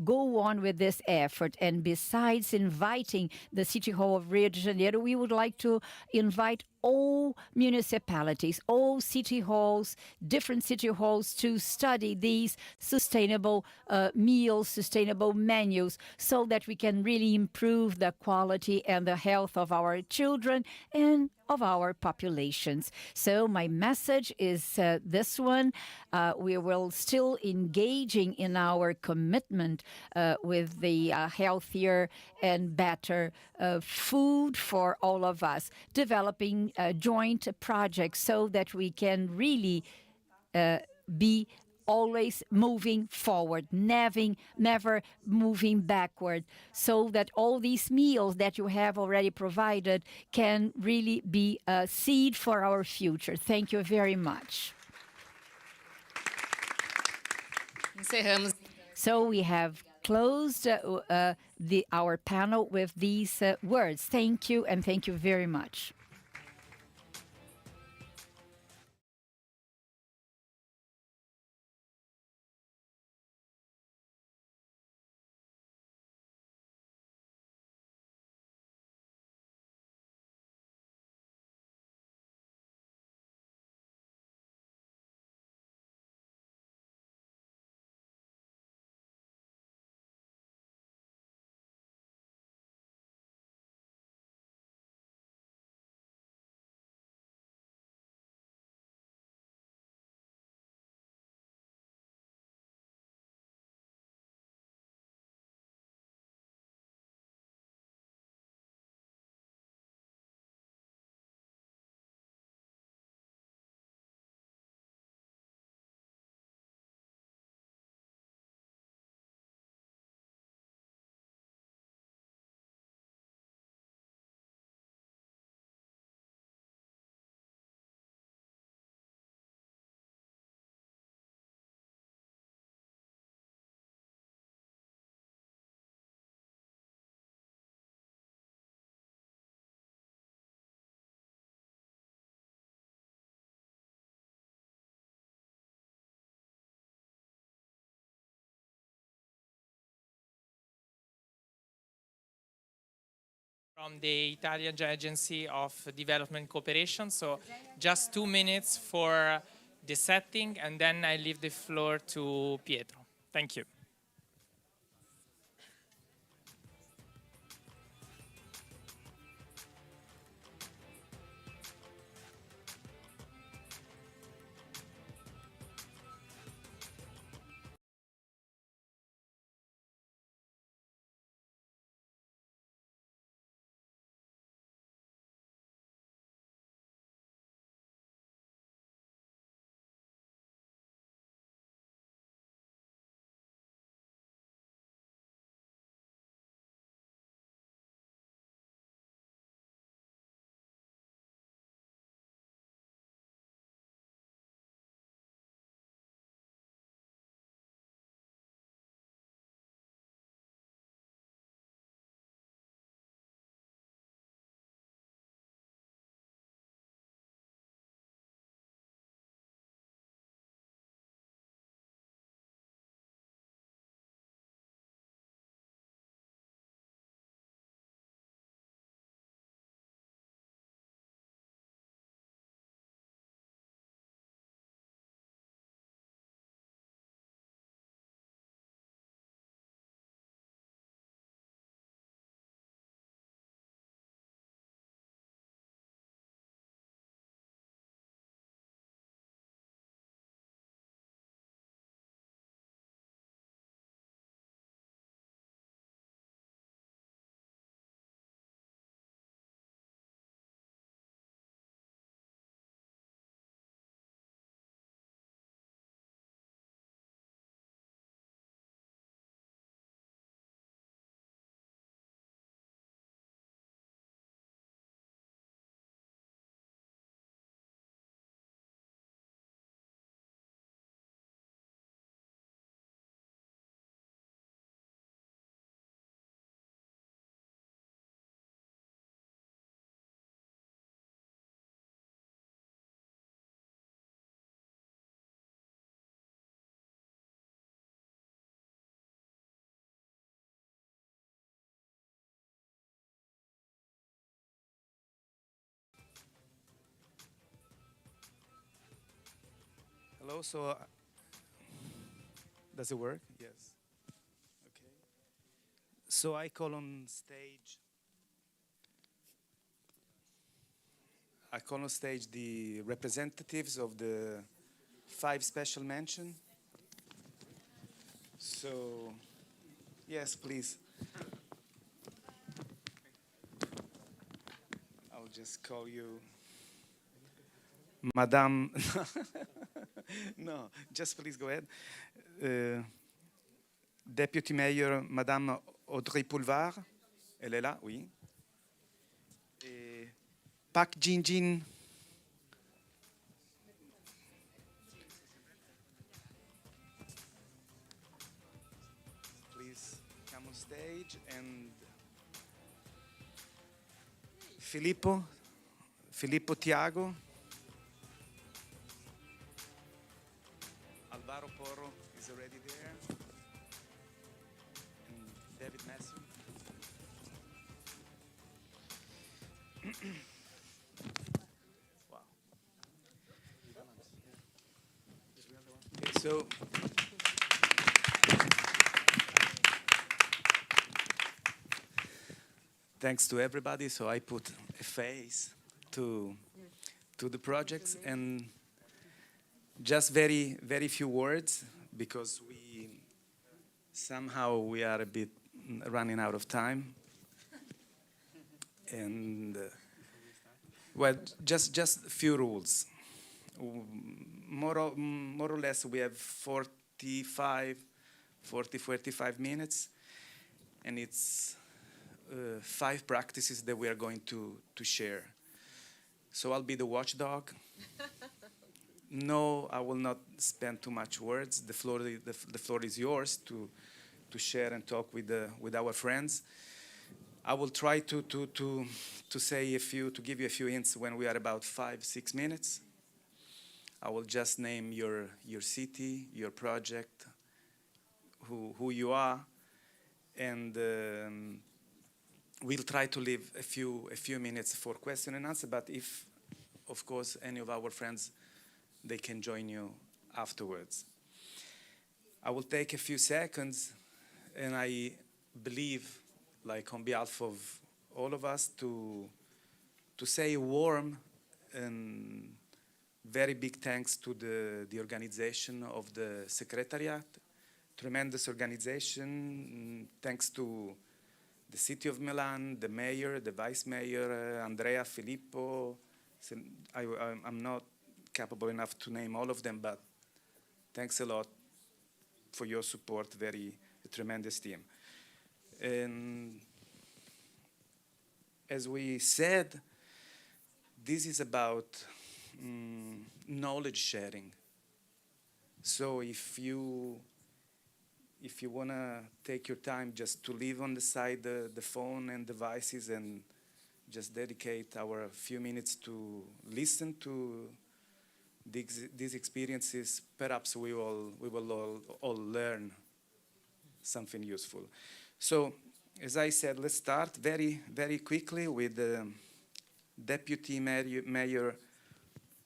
go on with this effort. And besides inviting the City Hall of Rio de Janeiro, we would like to invite all municipalities, all city halls, different city halls, to study these sustainable meals, sustainable menus, so that we can really improve the quality and the health of our children and of our populations. So my message is this one. We will still engaging in our commitment with the healthier and better food for all of us, developing joint projects so that we can really be always moving forward, never moving backward, so that all these meals that you have already provided can really be a seed for our future. Thank you very much. Encerramos. So we have closed our panel with these words. Thank you, and thank you very much. From the Italian Agency of Development Cooperation. So just 2 minutes for the setting, and then I leave the floor to Pietro. Thank you. Hello, so does it work? Yes. Okay. So I call on stage. I call on stage the representatives of the 5 special mention. So, yes, please. I'll just call you Madame. No, just please go ahead. Deputy Mayor Madame Audrey Poulvard. Elle est là, oui. Et Pak Jinjin. Please come on stage. And Filippo Tiago. Alvaro Porro is already there. And David Messer. Wow. Okay, so thanks to everybody. So I put a face to the projects, and just very few words, because we are a bit running out of time. And well, just a few rules. More or less, we have 45 minutes, and it's 5 practices that we are going to share. So I'll be the watchdog. No, I will not spend too much words. The floor is yours to share and talk with our friends. I will try to give you a few hints when we are about 5-6 minutes. I will just name your city, your project, who you are, and we'll try to leave a few minutes for question and answer, but if, of course, any of our friends, they can join you afterwards. I will take a few seconds, and I believe, like on behalf of all of us, to say a warm and very big thanks to the organization of the Secretariat, tremendous organization, thanks to the City of Milan, the Mayor, the Vice Mayor, Andrea, Filippo. I'm not capable enough to name all of them, but thanks a lot for your support, a tremendous team. And as we said, this is about knowledge sharing. So if you want to take your time just to leave on the side the phone and devices and just dedicate our few minutes to listen to these experiences, perhaps we will all learn something useful. So, as I said, let's start very, very quickly with Deputy Mayor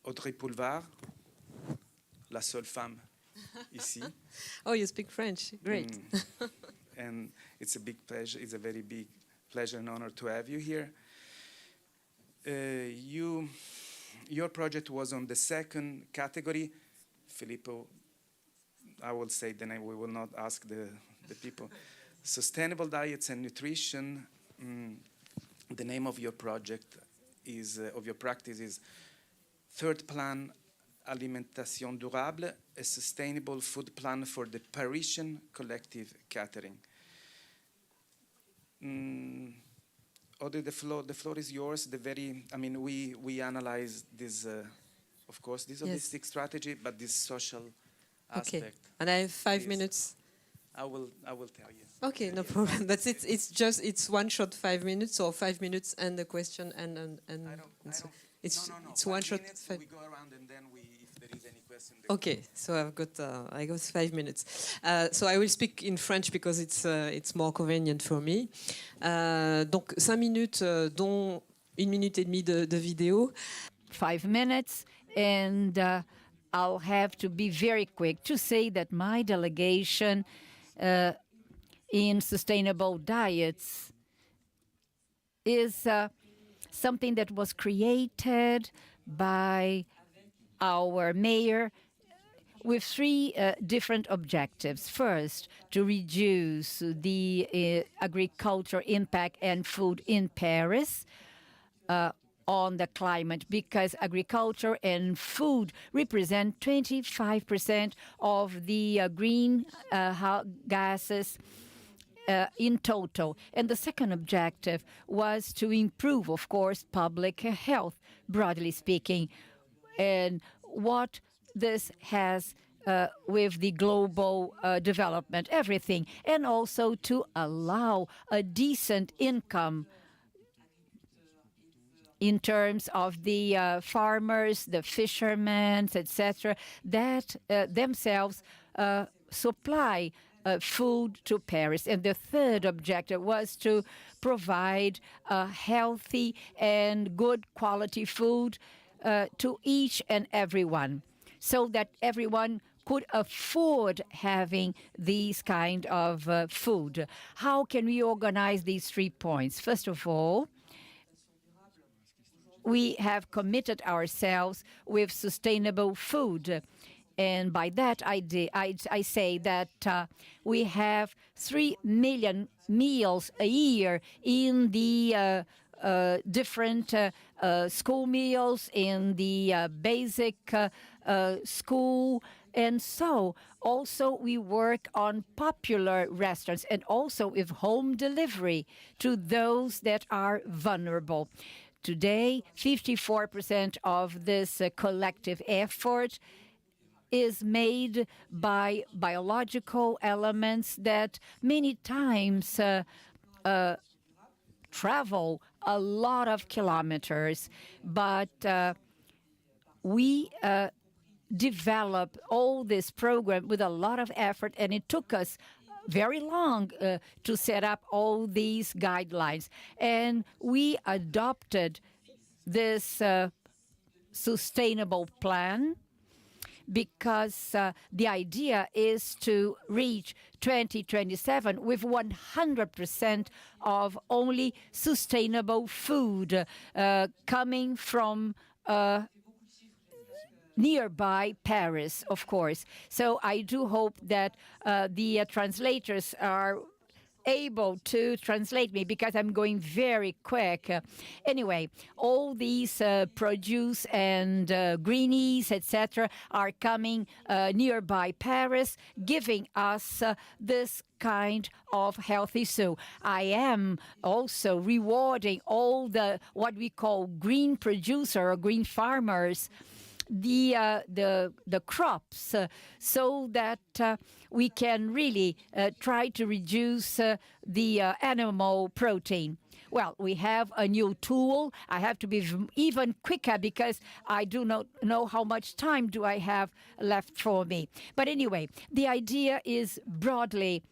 Audrey Poulevard, la seule femme ici. Oh, you speak French. Great. And it's a big pleasure. It's a very big pleasure and honor to have you here. Your project was on the second category. Filippo, I will say the name. We will not ask the people. Sustainable diets and nutrition. The name of your project is of your practice is Third Plan Alimentation Durable, a sustainable food plan for the Parisian collective catering. Audrey, the floor is yours. We analyze this, of course, this holistic strategy, but this social aspect. Okay, and I have 5 minutes. I will tell you. Okay, no problem. But it's one shot 5 minutes, or 5 minutes and a question and so it's one shot. We go around and then if there is any question. Okay, so I got 5 minutes. So I will speak in French because it's more convenient for me. Donc 5 minutes, dont 1 minute et demie de vidéo. 5 minutes, and I'll have to be very quick to say that my delegation in sustainable diets is something that was created by our mayor with 3 different objectives. First, to reduce the agriculture impact and food in Paris on the climate, because agriculture and food represent 25% of the green gases in total. And the second objective was to improve, of course, public health, broadly speaking, and what this has with the global development, everything, and also to allow a decent income in terms of the farmers, the fishermen, etc., that themselves supply food to Paris. And the third objective was to provide healthy and good quality food to each and everyone, so that everyone could afford having these kind of food. How can we organize these 3 points? First of all, we have committed ourselves with sustainable food. And by that, I say that we have 3 million meals a year in the different school meals, in the basic school. And so also we work on popular restaurants and also with home delivery to those that are vulnerable. Today, 54% of this collective effort is made by biological elements that many times travel a lot of kilometers. But we developed all this program with a lot of effort, and it took us very long to set up all these guidelines. And we adopted this sustainable plan because the idea is to reach 2027 with 100% of only sustainable food coming from nearby Paris, of course. So I do hope that the translators are able to translate me because I'm going very quick. Anyway, all these produce and greenies, etc., are coming nearby Paris, giving us this kind of healthy. So I am also rewarding all the what we call green producer or green farmers, the crops, so that we can really try to reduce the animal protein. Well, we have a new tool. I have to be even quicker because I do not know how much time do I have left for me. But anyway, the idea is broadly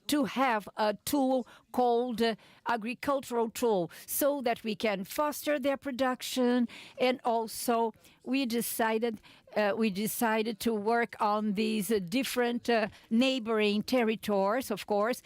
to have a tool called agricultural tool so that we can foster their production. And also we decided to work on these different neighboring territories, of course,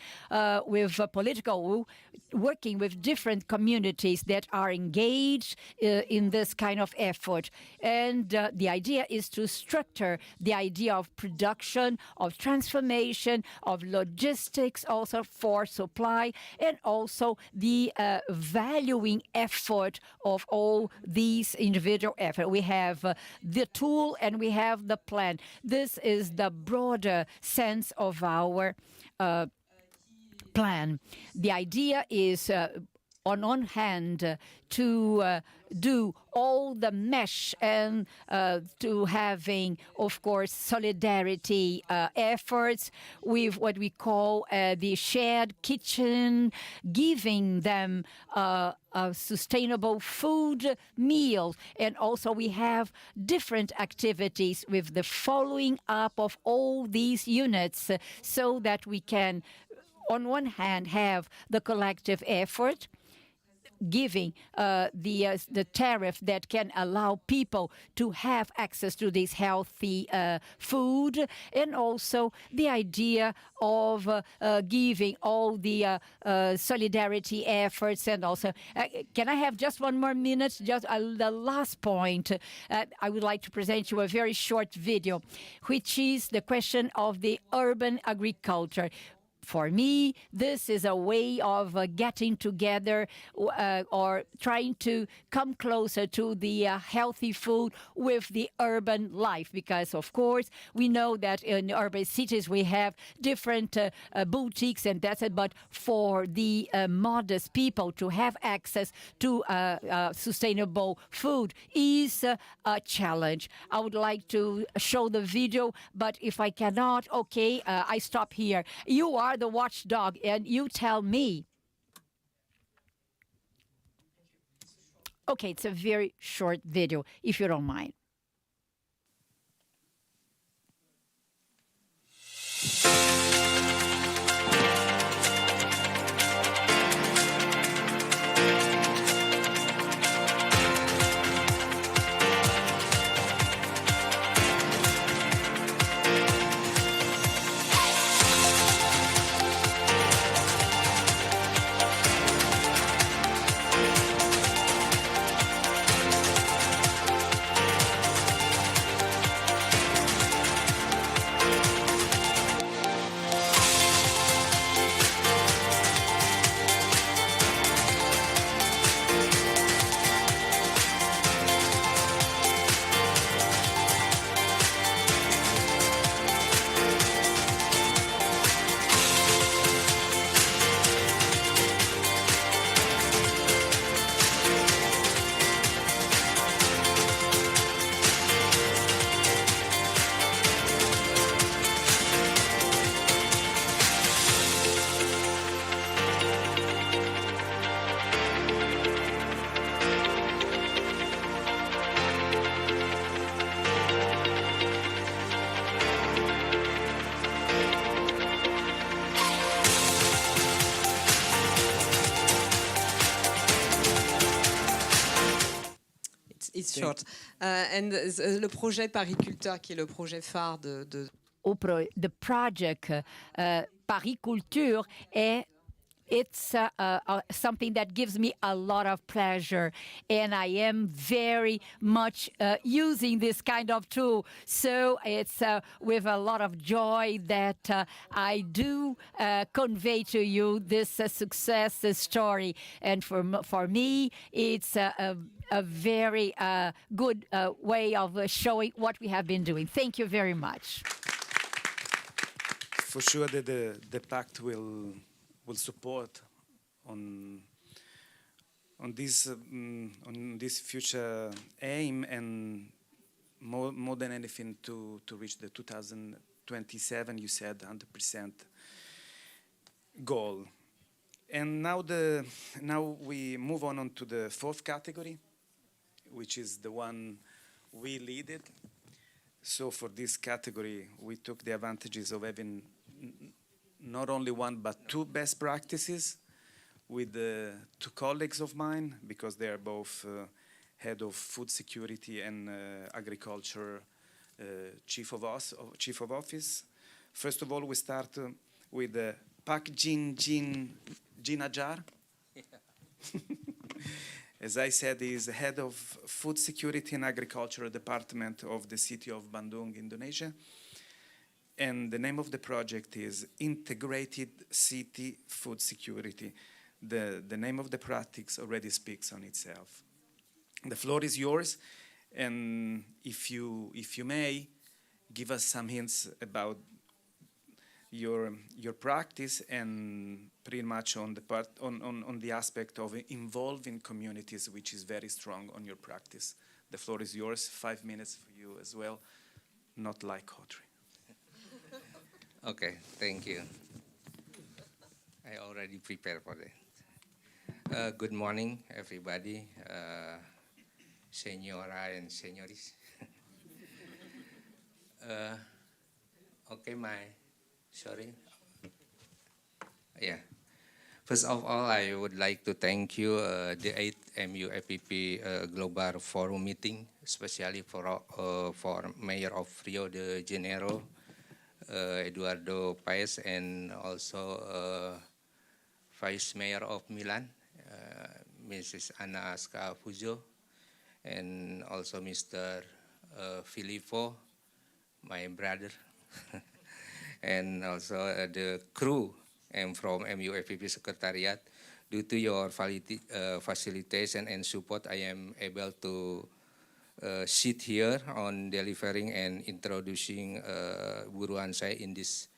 with political, working with different communities that are engaged in this kind of effort. And the idea is to structure the idea of production, of transformation, of logistics, also for supply, and also the valuing effort of all these individual efforts. We have the tool and we have the plan. This is the broader sense of our plan. The idea is, on one hand, to do all the mesh and to having, of course, solidarity efforts with what we call the shared kitchen, giving them sustainable food meals. And also we have different activities with the following up of all these units so that we can, on one hand, have the collective effort, giving the tariff that can allow people to have access to this healthy food, and also the idea of giving all the solidarity efforts. And also, can I have just one more minute? Just the last point. I would like to present you a very short video, which is the question of the urban agriculture. For me, this is a way of getting together or trying to come closer to the healthy food with the urban life. Because, of course, we know that in urban cities we have different boutiques and that's it. But for the modest people to have access to sustainable food is a challenge. I would like to show the video, but if I cannot, okay, I stop here. You are the watchdog and you tell me. Okay, it's a very short video, if you don't mind. short. And le projet pariculteur, qui est le projet phare de The project Pariculture it's something that gives me a lot of pleasure, and I am very much using this kind of tool. So it's with a lot of joy that I do convey to you this success story. And for me, it's a very good way of showing what we have been doing. Thank you very much. For sure that the pact will support on this future aim, and more than anything to reach the 2027, you said, 100% goal. And now we move on to the fourth category, which is the one we lead it. So for this category, we took the advantages of having not only one but two best practices with two colleagues of mine, because they are both head of food security and agriculture chief of office. First of all, we start with Pak Jin Ajar. As I said, he is head of food security and agriculture department of the city of Bandung, Indonesia. And the name of the project is Integrated City Food Security. The name of the practice already speaks on itself. The floor is yours, and if you may, give us some hints about your practice, and pretty much on the aspect of involving communities, which is very strong on your practice. The floor is yours. 5 minutes for you as well, not like Audrey. Okay, thank you. I already prepared for that. Good morning, everybody, senora and senoris. Okay, sorry. Yeah. First of all, I would like to thank you, the 8th MUFPP Global Forum meeting, especially for Mayor of Rio de Janeiro, Eduardo Paes, and also Vice Mayor of Milan, Mrs. Ana Scafuso, and also Mr. Filippo, my brother, and also the crew and from MUFPP Secretariat. Due to your facilitation and support, I am able to sit here on delivering and introducing Buruan Saya in this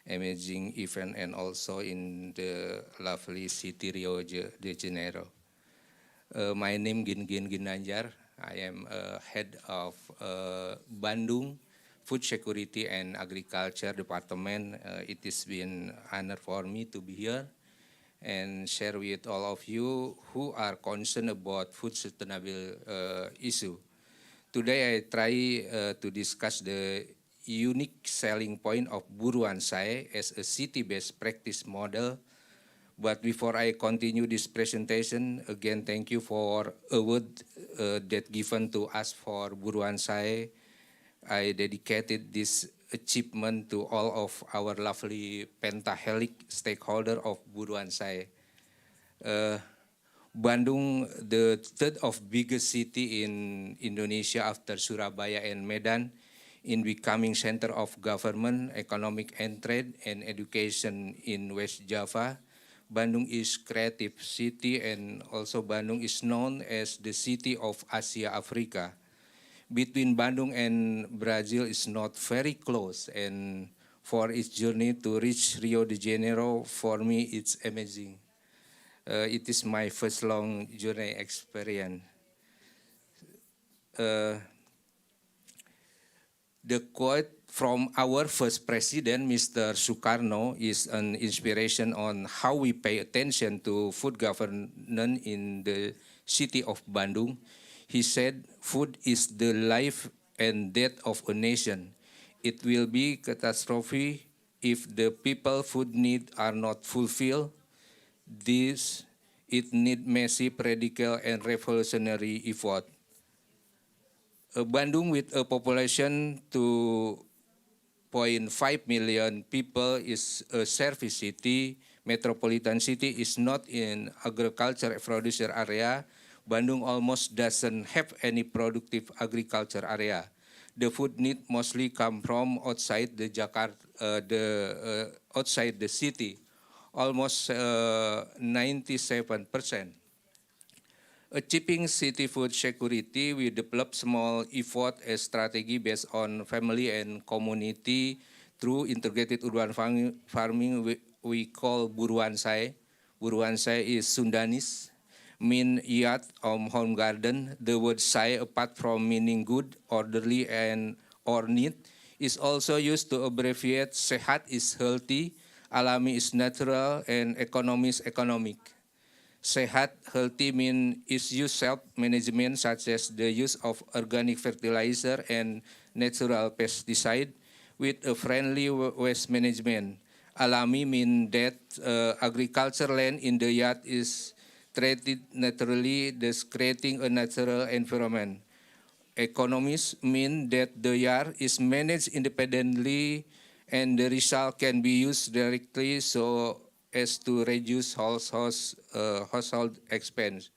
amazing event, and also in the lovely city Rio de Janeiro. My name is Gin Ginanjar. I am head of Bandung Food Security and Agriculture Department. It has been an honor for me to be here and share with all of you who are concerned about food sustainable issue. Today I try to discuss the unique selling point of Buruan Saya as a city-based practice model. But before I continue this presentation, again, thank you for award that given to us for Buruan Saya. I dedicated this achievement to all of our lovely pentahelic stakeholder of Buruan Saya. Bandung, the third of biggest city in Indonesia after Surabaya and Medan, in becoming center of government, economic and trade, and education in West Java. Bandung is creative city, and also Bandung is known as the city of Asia Africa. Between Bandung and Brazil is not very close, and for its journey to reach Rio de Janeiro, for me it's amazing. It is my first long journey experience. The quote from our first president, Mr. Sukarno, is an inspiration on how we pay attention to food governance in the city of Bandung. He said, "Food is the life and death of a nation. It will be catastrophe if the people food needs are not fulfilled. It needs massive, radical, and revolutionary effort." Bandung with a population 2.5 million people is a service city. Metropolitan city is not in agriculture producer area. Bandung almost doesn't have any productive agriculture area. The food need mostly come from outside the outside the city, almost 97%. Achieving city food security, we develop small effort as strategy based on family and community through integrated urban farming we call Buruansai. Buruansai is Sundanese, mean yard home garden. The word sai, apart from meaning good, orderly, and or neat, is also used to abbreviate sehat is healthy, alami is natural, and economy is economic. Sehat, healthy mean is use self-management such as the use of organic fertilizer and natural pesticide with a friendly waste management. Alami mean that agriculture land in the yard is treated naturally, thus creating a natural environment. Economists mean that the yard is managed independently and the result can be used directly so as to reduce household expense.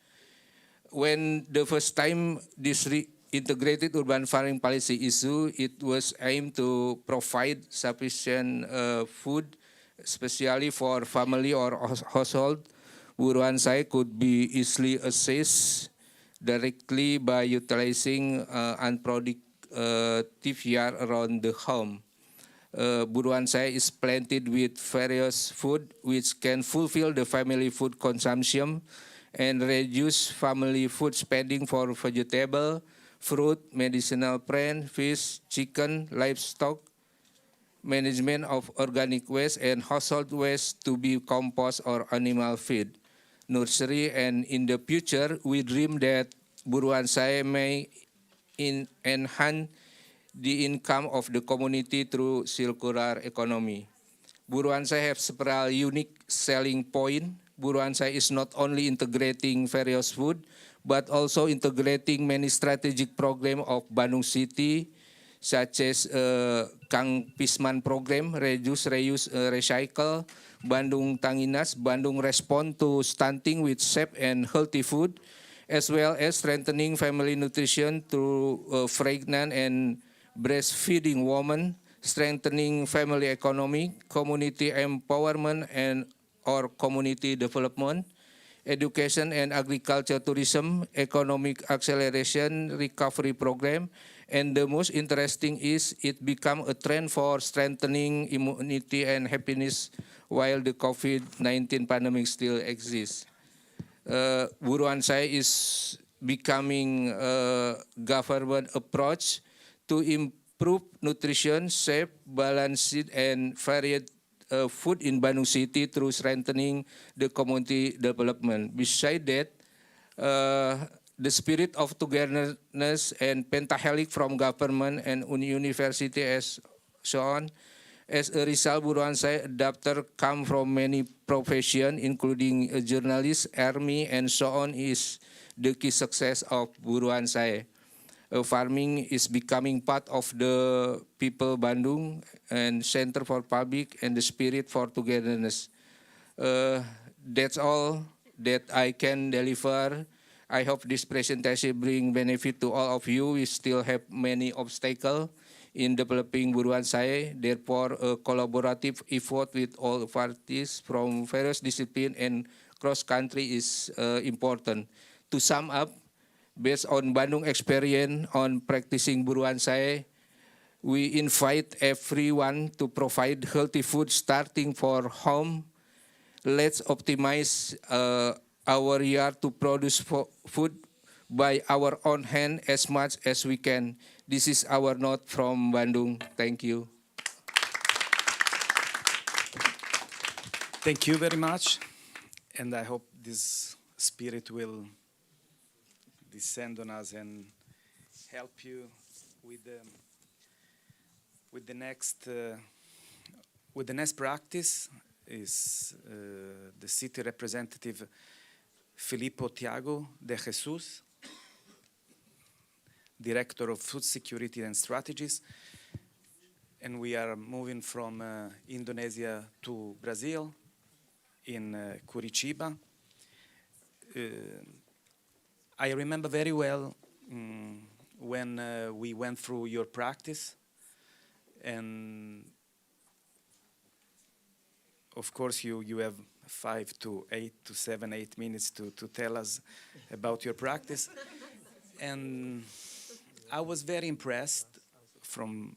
When the first time this integrated urban farming policy issue, it was aimed to provide sufficient food, especially for family or household. Buruansai could be easily assessed directly by utilizing unproductive yard around the home. Buruansai is planted with various food which can fulfill the family food consumption and reduce family food spending for vegetable, fruit, medicinal plant, fish, chicken, livestock, management of organic waste and household waste to be compost or animal feed, nursery, and in the future we dream that Buruansai may enhance the income of the community through circular economy. Buruansai have several unique selling points. Buruansai is not only integrating various food, but also integrating many strategic programs of Bandung City, such as Kang Pisman program, reduce, reuse, recycle, Bandung Tanginas, Bandung respond to stunting with safe and healthy food, as well as strengthening family nutrition through pregnant and breastfeeding women, strengthening family economy, community empowerment and or community development, education and agriculture tourism, economic acceleration recovery program, and the most interesting is it become a trend for strengthening immunity and happiness while the COVID-19 pandemic still exists. Buruansai is becoming a government approach to improve nutrition, safe, balanced, and varied food in Bandung City through strengthening the community development. Besides that, the spirit of togetherness and pentahelic from government and university as so on. As a result, Buruansai adapter come from many professions, including a journalist, army, and so on is the key success of Buruansai. Farming is becoming part of the people Bandung and center for public and the spirit for togetherness. That's all that I can deliver. I hope this presentation bring benefit to all of you. We still have many obstacles in developing Buruansai. Therefore, a collaborative effort with all parties from various disciplines and cross-country is important. To sum up, based on Bandung experience on practicing Buruansai, we invite everyone to provide healthy food starting for home. Let's optimize our yard to produce food by our own hand as much as we can. This is our note from Bandung. Thank you. Thank you very much. And I hope this spirit will descend on us and help you with the next practice. Is the city representative Filippo Tiago de Jesus. Director of Food Security and Strategies. And we are moving from Indonesia to Brazil in Curitiba. I remember very well when we went through your practice, and of course you have 5 to 8 to 7, 8 minutes to tell us about your practice. And I was very impressed from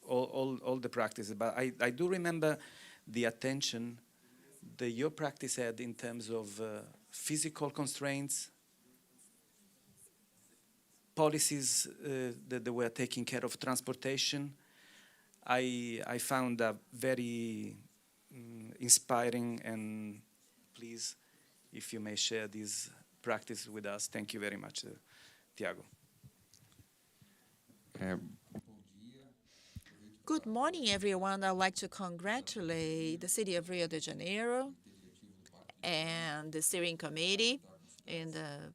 all the practices, but I do remember the attention that your practice had in terms of physical constraints, policies that were taking care of transportation. I found that very inspiring, and please, if you may share this practice with us. Thank you very much, Tiago. Good morning, everyone. I'd like to congratulate the city of Rio de Janeiro and the steering committee in the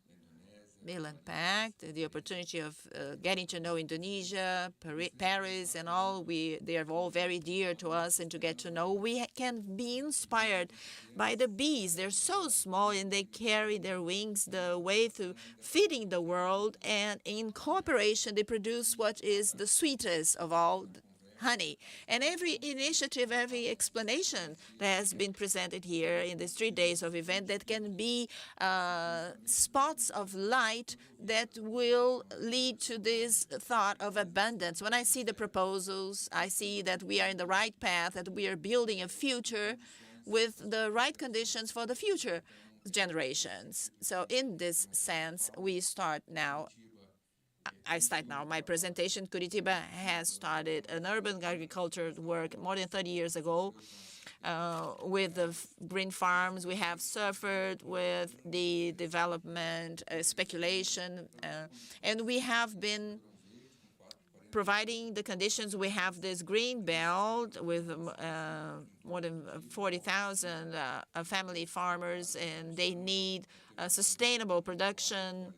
Milan Pact, the opportunity of getting to know Indonesia, Paris, and all. They are all very dear to us, and to get to know. We can be inspired by the bees. They're so small, and they carry their wings the way through feeding the world, and in cooperation, they produce what is the sweetest of all, honey. And every initiative, every explanation that has been presented here in these 3 days of event, that can be spots of light that will lead to this thought of abundance. When I see the proposals, I see that we are in the right path, that we are building a future with the right conditions for the future generations. So in this sense, we start now. I start now my presentation. Curitiba has started an urban agriculture work more than 30 years ago with the green farms. We have suffered with the development, speculation, and we have been providing the conditions. We have this green belt with more than 40,000 family farmers, and they need sustainable production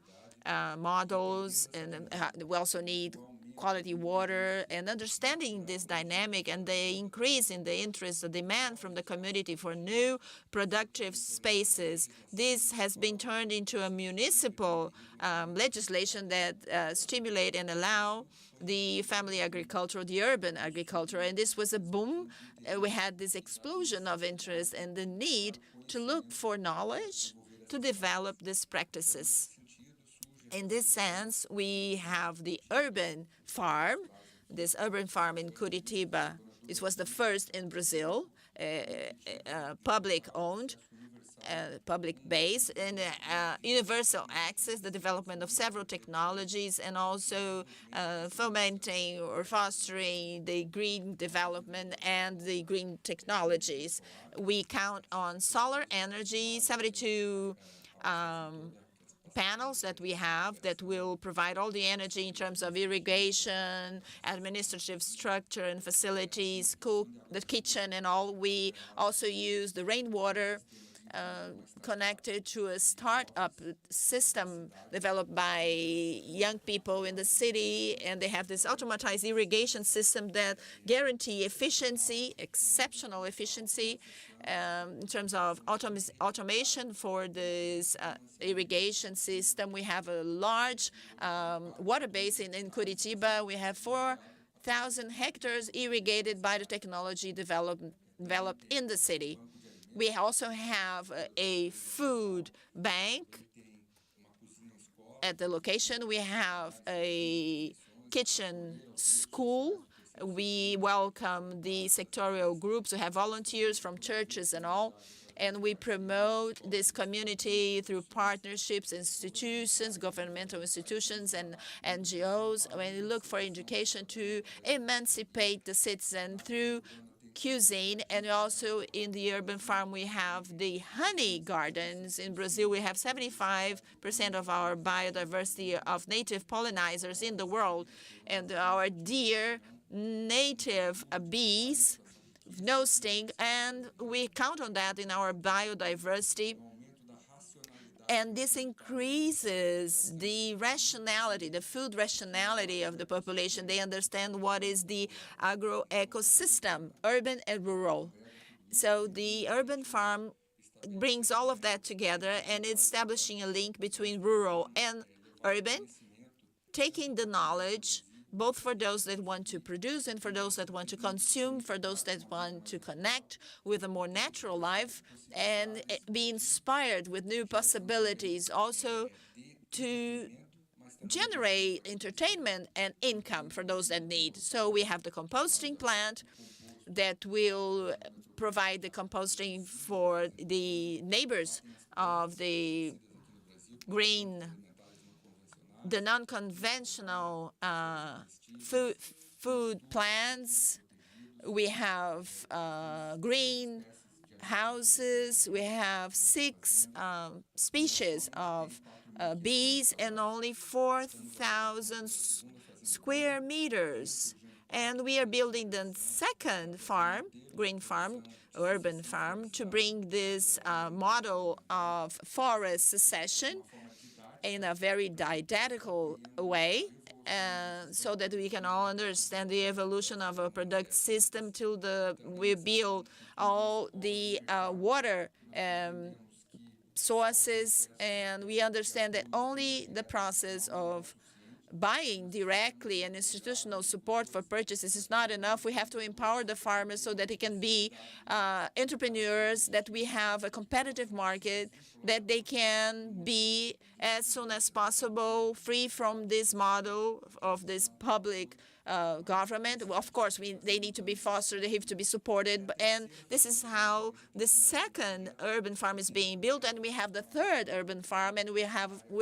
models, and we also need quality water, and understanding this dynamic and the increase in the interest, the demand from the community for new productive spaces. This has been turned into a municipal legislation that stimulate and allow the family agriculture, the urban agriculture, and this was a boom. We had this explosion of interest and the need to look for knowledge to develop these practices. In this sense, we have the urban farm, this urban farm in Curitiba. This was the first in Brazil, public-owned, public-based, and universal access, the development of several technologies, and also fomenting or fostering the green development and the green technologies. We count on solar energy, 72 panels that we have that will provide all the energy in terms of irrigation, administrative structure and facilities, cook, the kitchen and all. We also use the rainwater connected to a startup system developed by young people in the city, and they have this automatized irrigation system that guarantee efficiency, exceptional efficiency, in terms of automation for this irrigation system. We have a large water basin in Curitiba. We have 4,000 hectares irrigated by the technology developed in the city. We also have a food bank at the location. We have a kitchen school. We welcome the sectorial groups. We have volunteers from churches and all, and we promote this community through partnerships, institutions, governmental institutions, and NGOs. We look for education to emancipate the citizen through cuisine. And also in the urban farm, we have the honey gardens. In Brazil, we have 75% of our biodiversity of native pollinizers in the world, and our dear native bees, no sting, and we count on that in our biodiversity. and this increases the rationality, the food rationality of the population. They understand what is the agro-ecosystem, urban and rural. So the urban farm brings all of that together and establishing a link between rural and urban, taking the knowledge both for those that want to produce and for those that want to consume, for those that want to connect with a more natural life and be inspired with new possibilities, also to generate entertainment and income for those that need. So we have the composting plant that will provide the composting for the neighbors of the non-conventional food plants. We have green houses. We have 6 species of bees and only 4,000 square meters. And we are building the second farm, green farm, urban farm, to bring this model of forest succession in a very didactical way, so that we can all understand the evolution of a product system till we build all the water sources, and we understand that only the process of buying directly and institutional support for purchases is not enough. We have to empower the farmers so that they can be entrepreneurs, that we have a competitive market, that they can be as soon as possible free from this model of this public government. Well, of course, they need to be fostered, they have to be supported, and this is how the second urban farm is being built, and we have the third urban farm, and we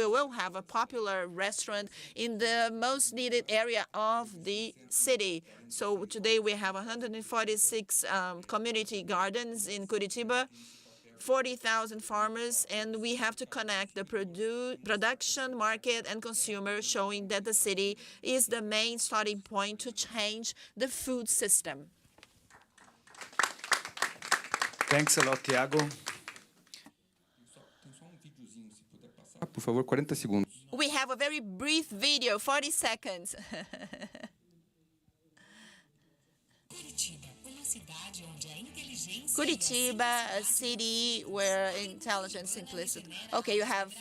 will have a popular restaurant in the most needed area of the city. So today we have 146 community gardens in Curitiba, 40,000 farmers, and we have to connect the production, market, and consumer, showing that the city is the main starting point to change the food system. Thanks a lot, Tiago. Por favor, 40 segundos. We have a very brief video, 40 seconds. Curitiba, a city where intelligence implicit. Okay, you have.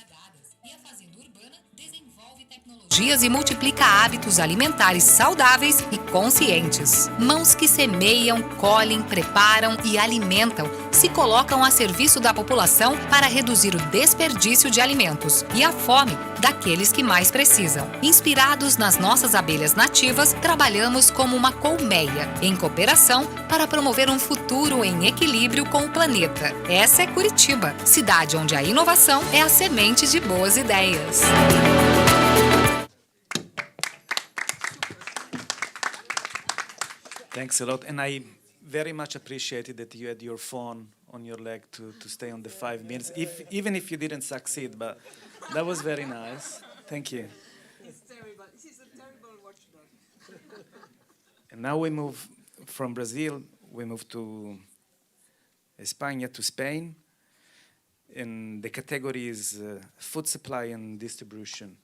Dias e multiplica hábitos alimentares saudáveis e conscientes. Mãos que semeiam, colhem, preparam e alimentam se colocam a serviço da população para reduzir o desperdício de alimentos e a fome daqueles que mais precisam. Inspirados nas nossas abelhas nativas, trabalhamos como uma colmeia, em cooperação para promover um futuro em equilíbrio com o planeta. Essa é Curitiba, cidade onde a inovação é a semente de boas ideias. Thanks a lot, and I very much appreciated that you had your phone on your leg to stay on the 5 minutes, even if you didn't succeed, but that was very nice. Thank you. It's terrible. This is a terrible watchdog. And now we move from Brazil, we move to España, to Spain, and the category is food supply and distribution.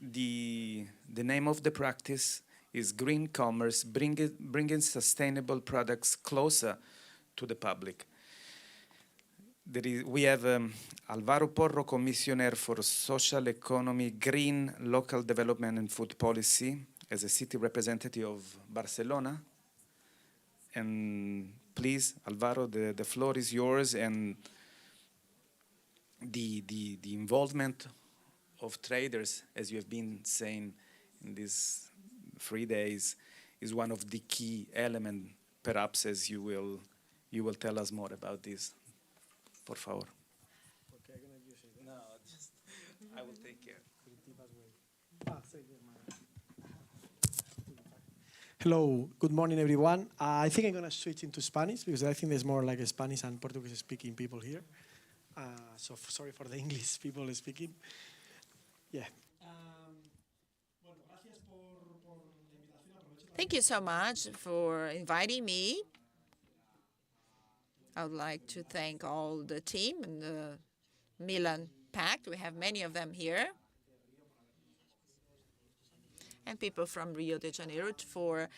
The name of the practice is green commerce, bringing sustainable products closer to the public. We have Álvaro Porro, Commissioner for Social Economy, Green, Local Development and Food Policy, as a city representative of Barcelona. And please, Álvaro, the floor is yours, and the involvement of traders, as you have been saying in these 3 days, is one of the key elements, perhaps, as you will tell us more about this. Por favor. Okay, I'm gonna use it. No, just I will take care. Hello, good morning, everyone. I think I'm gonna switch into Spanish because I think there's more like a Spanish and Portuguese-speaking people here. So sorry for the English people speaking. Yeah. Thank you so much for inviting me. I would like to thank all the team and the Milan Pact. We have many of them here. And people from Rio de Janeiro for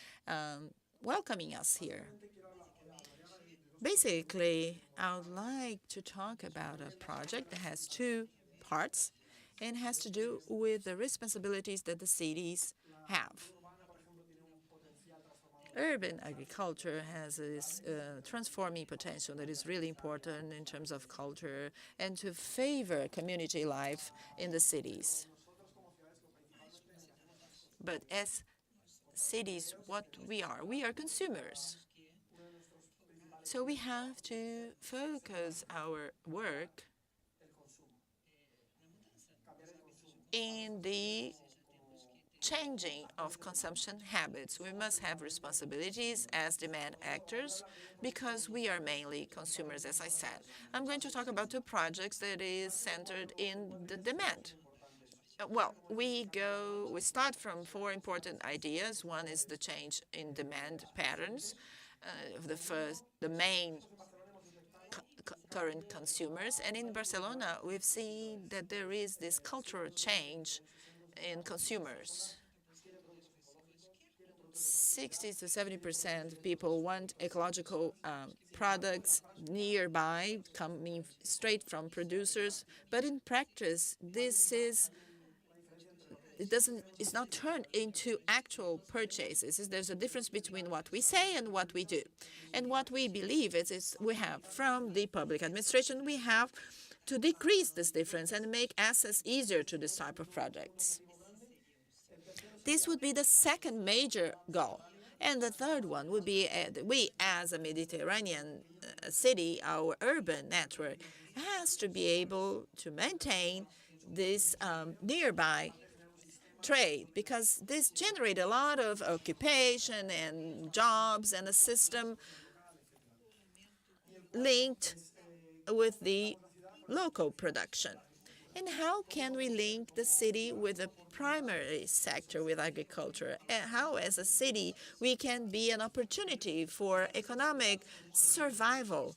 welcoming us here. Basically, I would like to talk about a project that has two parts and has to do with the responsibilities that the cities have. Urban agriculture has this transforming potential that is really important in terms of culture and to favor community life in the cities. But as cities, what we are consumers. So we have to focus our work in the changing of consumption habits. We must have responsibilities as demand actors because we are mainly consumers, as I said. I'm going to talk about two projects that is centered in the demand. Well, we start from four important ideas. One is the change in demand patterns. The main current consumers. And in Barcelona, we've seen that there is this cultural change in consumers. 60 to 70% people want ecological products nearby, coming straight from producers. But in practice, it's not turned into actual purchases. There's a difference between what we say and what we do. And what we believe is we have from the public administration, we have to decrease this difference and make access easier to this type of products. This would be the second major goal. And the third one would be we as a Mediterranean city, our urban network has to be able to maintain this nearby trade, because this generates a lot of occupation and jobs and a system linked with the local production. And how can we link the city with the primary sector, with agriculture? And how, as a city, we can be an opportunity for economic survival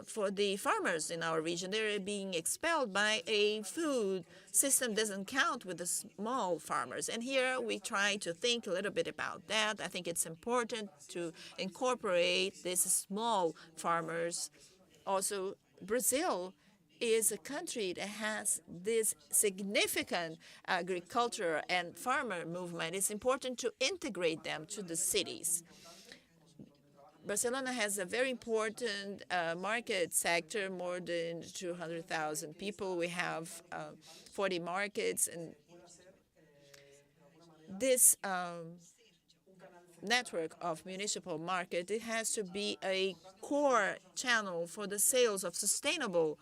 for the farmers in our region? They're being expelled by a food system doesn't count with the small farmers. And here we try to think a little bit about that. I think it's important to incorporate these small farmers. Also, Brazil is a country that has this significant agriculture and farmer movement. It's important to integrate them to the cities. Barcelona has a very important market sector, more than 200,000 people. We have 40 markets, and this network of municipal market, it has to be a core channel for the sales of sustainable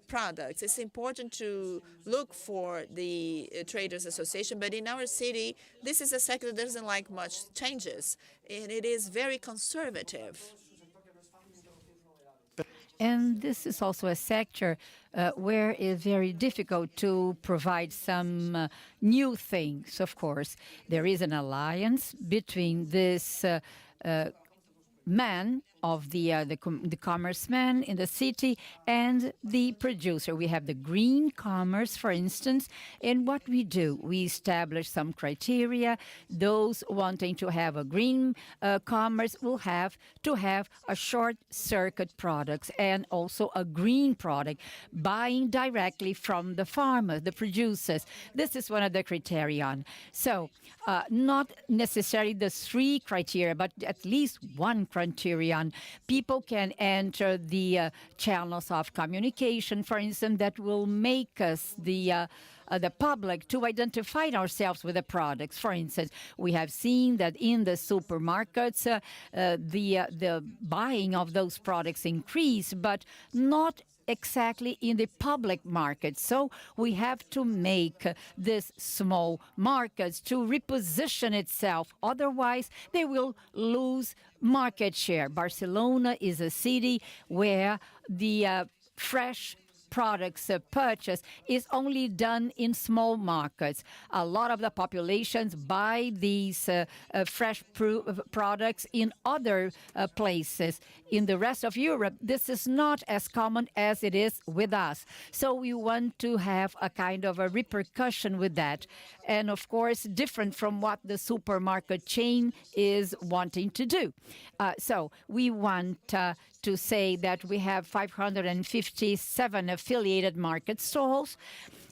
products. It's important to look for the Traders Association, but in our city, this is a sector that doesn't like much changes, and it is very conservative. And this is also a sector where it's very difficult to provide some new things, of course. There is an alliance between this man of the commerce man in the city and the producer. We have the green commerce, for instance, and what we do, we establish some criteria. Those wanting to have a green commerce will have to have a short circuit products and also a green product, buying directly from the farmer, the producers. This is one of the criterion. So not necessarily the three criteria, but at least one criterion. People can enter the channels of communication, for instance, that will make us the public to identify ourselves with the products. For instance, we have seen that in the supermarkets, the buying of those products increase, but not exactly in the public market. So we have to make this small markets to reposition itself. Otherwise, they will lose market share. Barcelona is a city where the fresh products purchased is only done in small markets. A lot of the populations buy these fresh products in other places. In the rest of Europe, this is not as common as it is with us. So we want to have a kind of a repercussion with that. And of course, different from what the supermarket chain is wanting to do. So we want to say that we have 557 affiliated market stalls.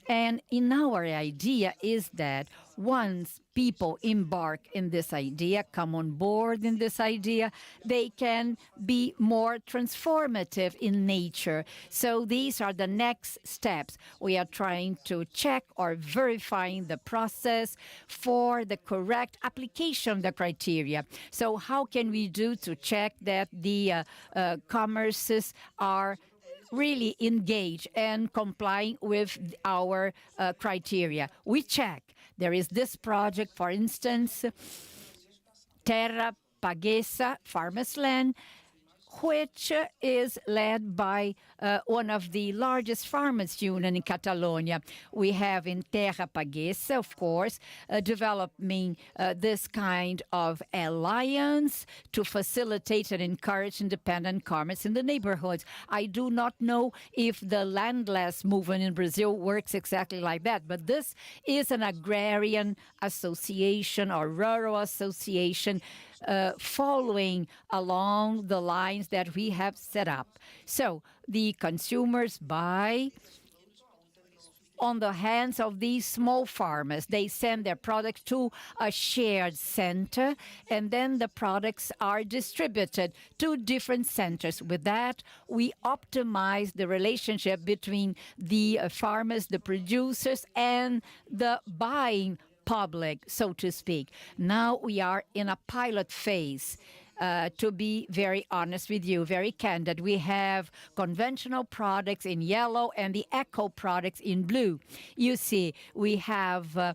And in our idea is that once people embark in this idea, come on board in this idea, they can be more transformative in nature. So these are the next steps. We are trying to check or verifying the process for the correct application of the criteria. So how can we do to check that the commerces are really engage and complying with our criteria? We check. There is this project, for instance, Terra Paguesa Farmers Land, which is led by one of the largest farmers' union in Catalonia. We have in Terra Paguesa, of course, developing this kind of alliance to facilitate and encourage independent commerce in the neighborhoods. I do not know if the landless movement in Brazil works exactly like that, but this is an agrarian association or rural association following along the lines that we have set up. So the consumers buy on the hands of these small farmers. They send their products to a shared center, and then the products are distributed to different centers. With that, we optimize the relationship between the farmers, the producers, and the buying public, so to speak. Now we are in a pilot phase. To be very honest with you, very candid, we have conventional products in yellow and the eco products in blue. You see, we have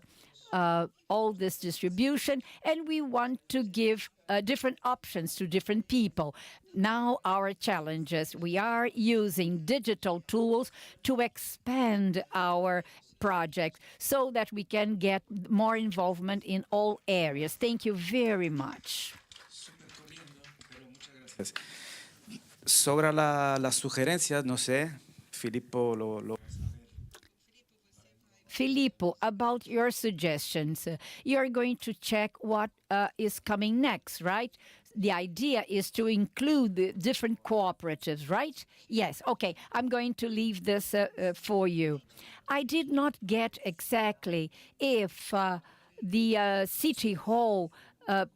all this distribution, and we want to give different options to different people. Now our challenges, we are using digital tools to expand our project so that we can get more involvement in all areas. Thank you very much. Sobre la sugerencia, no sé, Filippo, about your suggestions, you're going to check what is coming next, right? The idea is to include the different cooperatives, right? Yes, okay, I'm going to leave this for you. I did not get exactly if the City Hall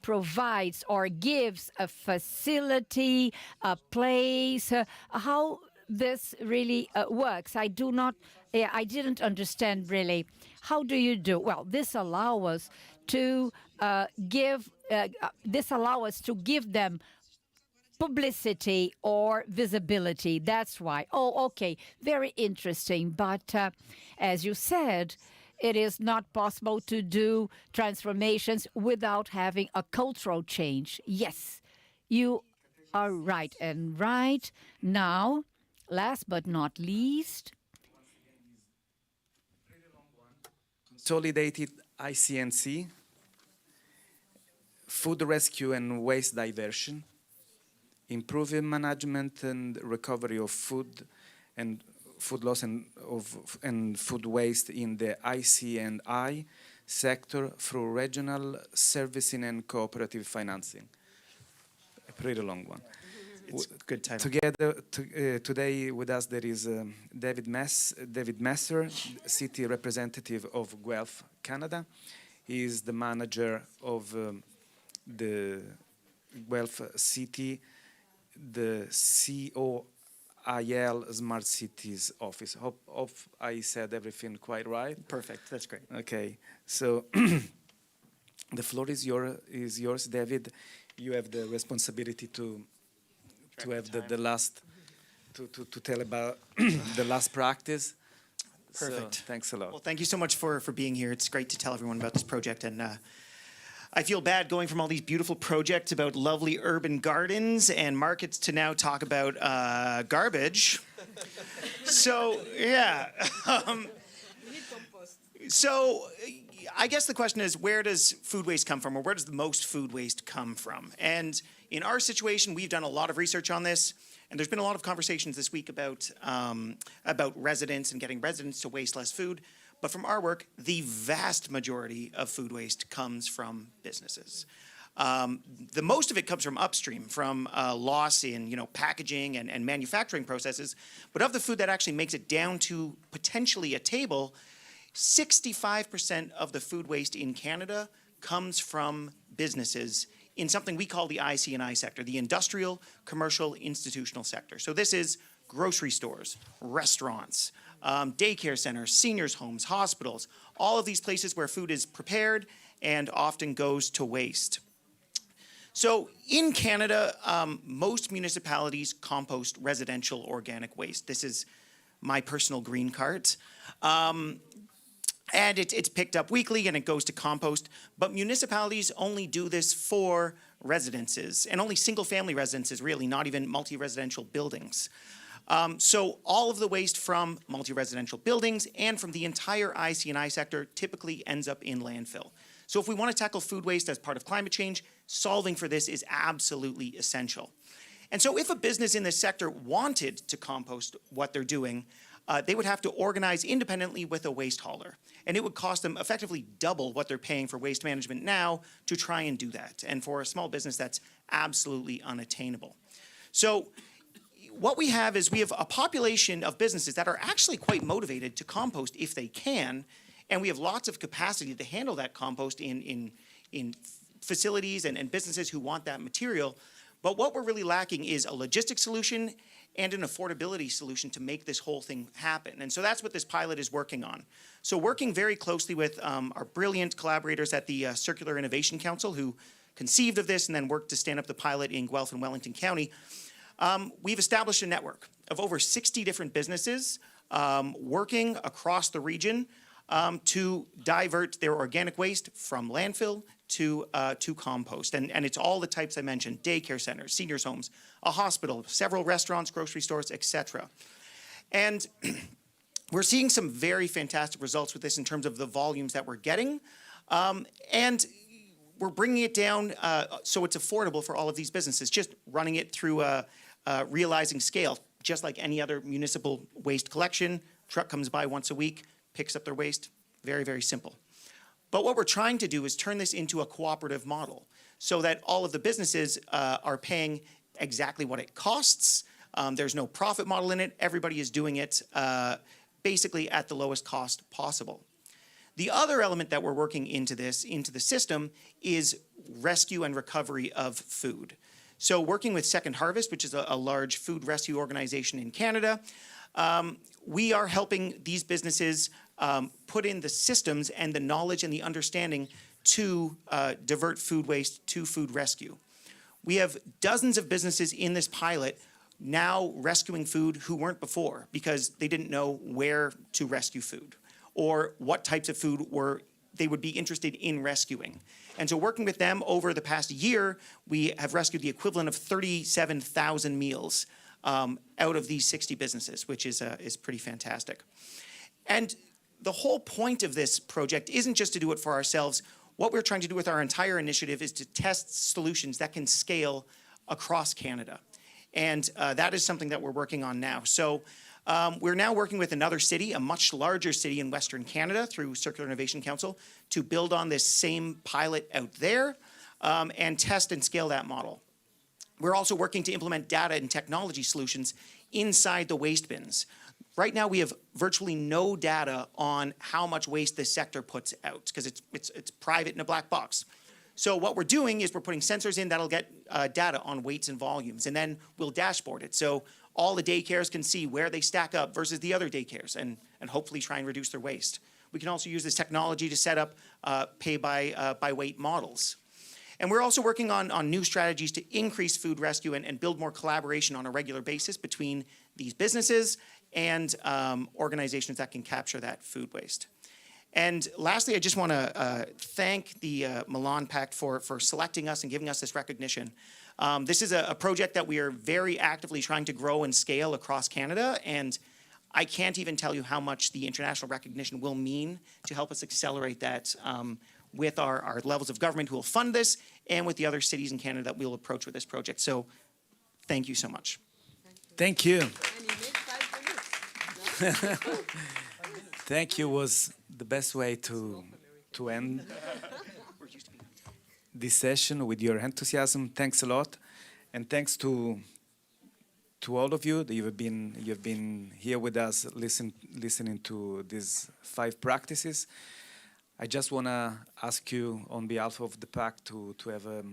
provides or gives a facility, a place, how this really works. I didn't understand really. How do you do? Well, this allows us to give them publicity or visibility. That's why. Oh, okay, very interesting. But as you said, it is not possible to do transformations without having a cultural change. Yes, you are right. And right now, last but not least, consolidated ICNC, food rescue and waste diversion, improving management and recovery of food and food loss and food waste in the IC&I sector through regional servicing and cooperative financing. A pretty long one. It's a good title. Together today with us there is David Messer, city representative of Guelph, Canada. He is the manager of the Guelph City, the COIL Smart Cities Office. Hope I said everything quite right. Perfect. That's great. Okay, so the floor is yours, David. You have the responsibility to have the last to tell about the last practice. Perfect. So, thanks a lot. Well, thank you so much for being here. It's great to tell everyone about this project, and I feel bad going from all these beautiful projects about lovely urban gardens and markets to now talk about garbage. So, yeah. So I guess the question is, where does food waste come from, or where does the most food waste come from? And in our situation, we've done a lot of research on this, and there's been a lot of conversations this week about residents and getting residents to waste less food. But from our work, the vast majority of food waste comes from businesses. The most of it comes from upstream, from loss in packaging and manufacturing processes. But of the food that actually makes it down to potentially a table, 65% of the food waste in Canada comes from businesses in something we call the IC&I sector, the industrial, commercial, institutional sector. So this is grocery stores, restaurants, daycare centers, seniors' homes, hospitals, all of these places where food is prepared and often goes to waste. So in Canada, most municipalities compost residential organic waste. This is my personal green cart. And it's picked up weekly and it goes to compost. But municipalities only do this for residences, and only single-family residences, really, not even multi-residential buildings. So all of the waste from multi-residential buildings and from the entire IC&I sector typically ends up in landfill. So if we want to tackle food waste as part of climate change, solving for this is absolutely essential. And so if a business in this sector wanted to compost what they're doing, they would have to organize independently with a waste hauler. And it would cost them effectively double what they're paying for waste management now to try and do that. And for a small business, that's absolutely unattainable. So what we have is we have a population of businesses that are actually quite motivated to compost if they can, and we have lots of capacity to handle that compost in facilities and businesses who want that material. But what we're really lacking is a logistics solution and an affordability solution to make this whole thing happen. And so that's what this pilot is working on. So working very closely with our brilliant collaborators at the Circular Innovation Council, who conceived of this and then worked to stand up the pilot in Guelph and Wellington County, we've established a network of over 60 different businesses working across the region to divert their organic waste from landfill to compost. And it's all the types I mentioned: daycare centers, seniors' homes, a hospital, several restaurants, grocery stores, etc. And we're seeing some very fantastic results with this in terms of the volumes that we're getting. And we're bringing it down so it's affordable for all of these businesses, just running it through realizing scale, just like any other municipal waste collection. Truck comes by once a week, picks up their waste. Very, very simple. But what we're trying to do is turn this into a cooperative model so that all of the businesses are paying exactly what it costs. There's no profit model in it. Everybody is doing it basically at the lowest cost possible. The other element that we're working into the system, is rescue and recovery of food. So working with Second Harvest, which is a large food rescue organization in Canada, we are helping these businesses put in the systems and the knowledge and the understanding to divert food waste to food rescue. We have dozens of businesses in this pilot now rescuing food who weren't before because they didn't know where to rescue food or what types of food they would be interested in rescuing. And so working with them over the past year, we have rescued the equivalent of 37,000 meals out of these 60 businesses, which is pretty fantastic. And the whole point of this project isn't just to do it for ourselves. What we're trying to do with our entire initiative is to test solutions that can scale across Canada. And that is something that we're working on now. So we're now working with another city, a much larger city in Western Canada through Circular Innovation Council to build on this same pilot out there and test and scale that model. We're also working to implement data and technology solutions inside the waste bins. Right now, we have virtually no data on how much waste this sector puts out because it's private in a black box. So what we're doing is we're putting sensors in that'll get data on weights and volumes, and then we'll dashboard it. So all the daycares can see where they stack up versus the other daycares and hopefully try and reduce their waste. We can also use this technology to set up pay by weight models. And we're also working on new strategies to increase food rescue and build more collaboration on a regular basis between these businesses and organizations that can capture that food waste. And lastly, I just want to thank the Milan Pact for selecting us and giving us this recognition. This is a project that we are very actively trying to grow and scale across Canada, and I can't even tell you how much the international recognition will mean to help us accelerate that with our levels of government who will fund this and with the other cities in Canada that we'll approach with this project. So thank you so much. Thank you. Thank you was the best way to end this session with your enthusiasm. Thanks a lot, and thanks to all of you that you've been here with us listening to these 5 practices. I just want to ask you on behalf of the pact to have a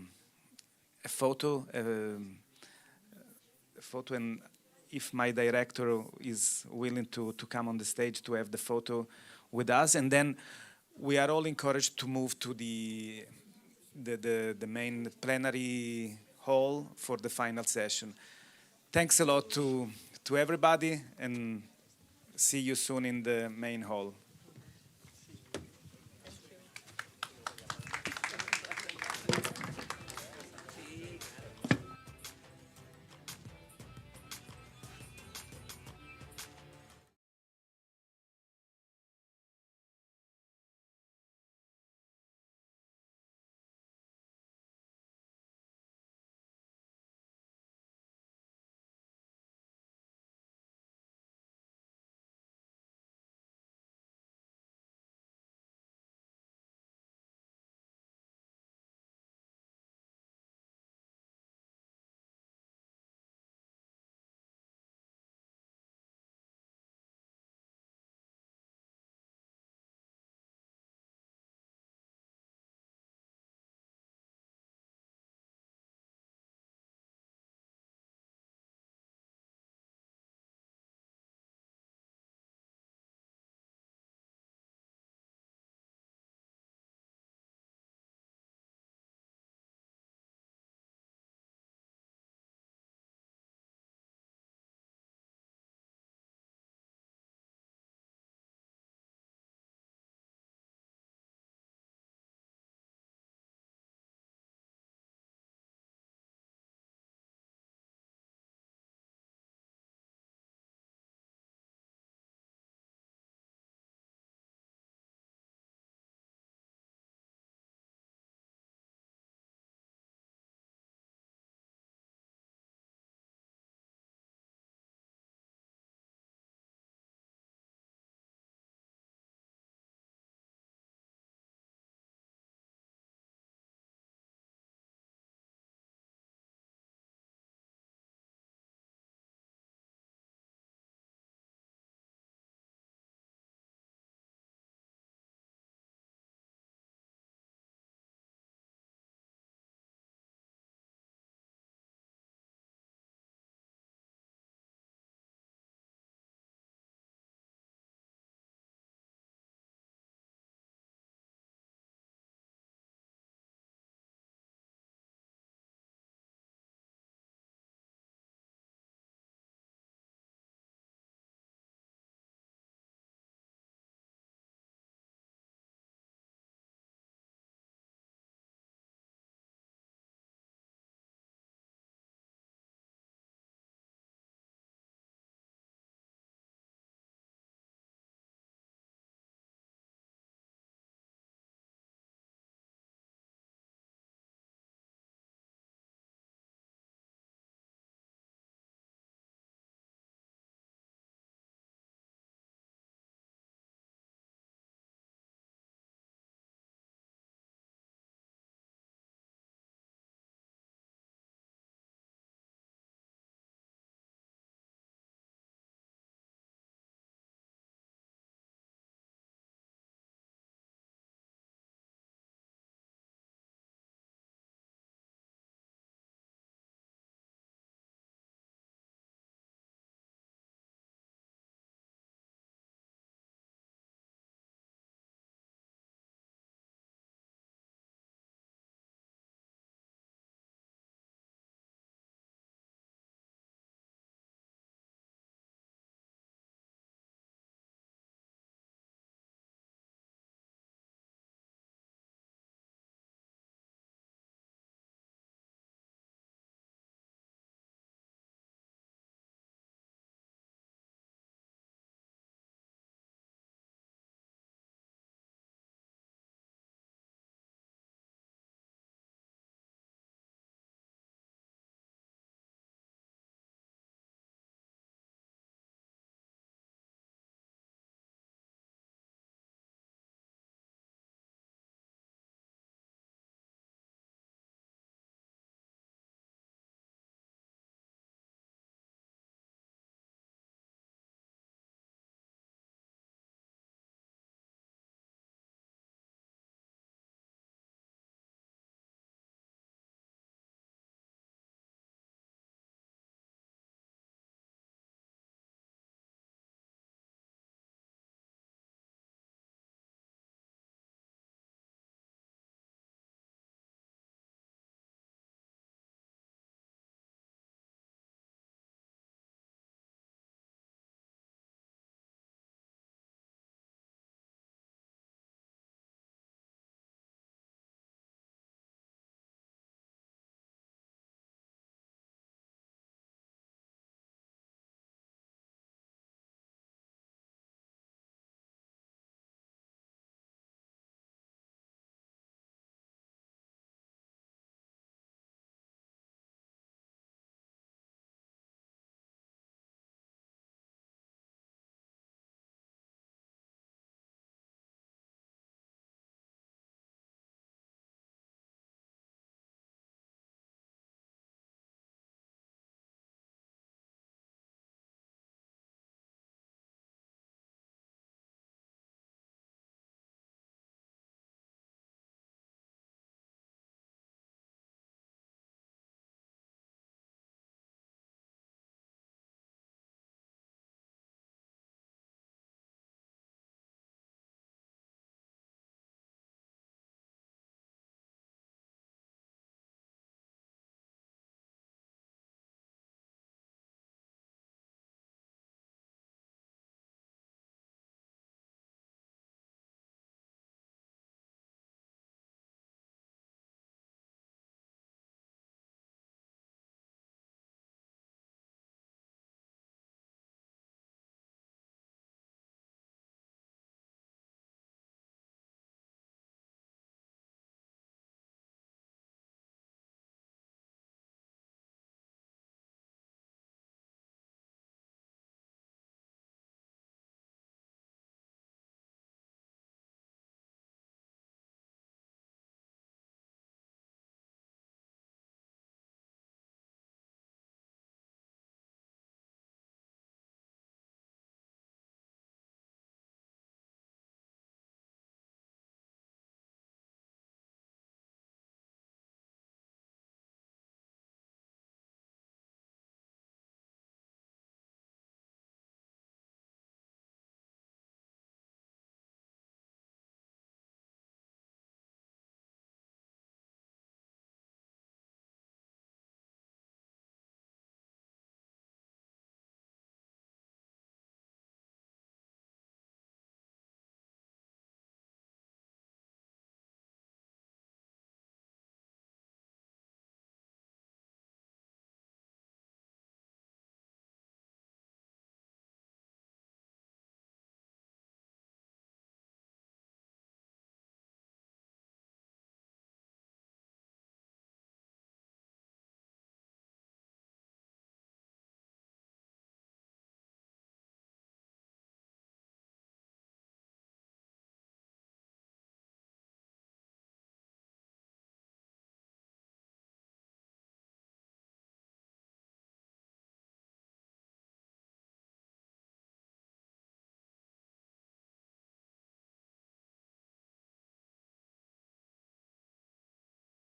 photo, and if my director is willing to come on the stage to have the photo with us, and then we are all encouraged to move to the main plenary hall for the final session. Thanks a lot to everybody, and see you soon in the main hall.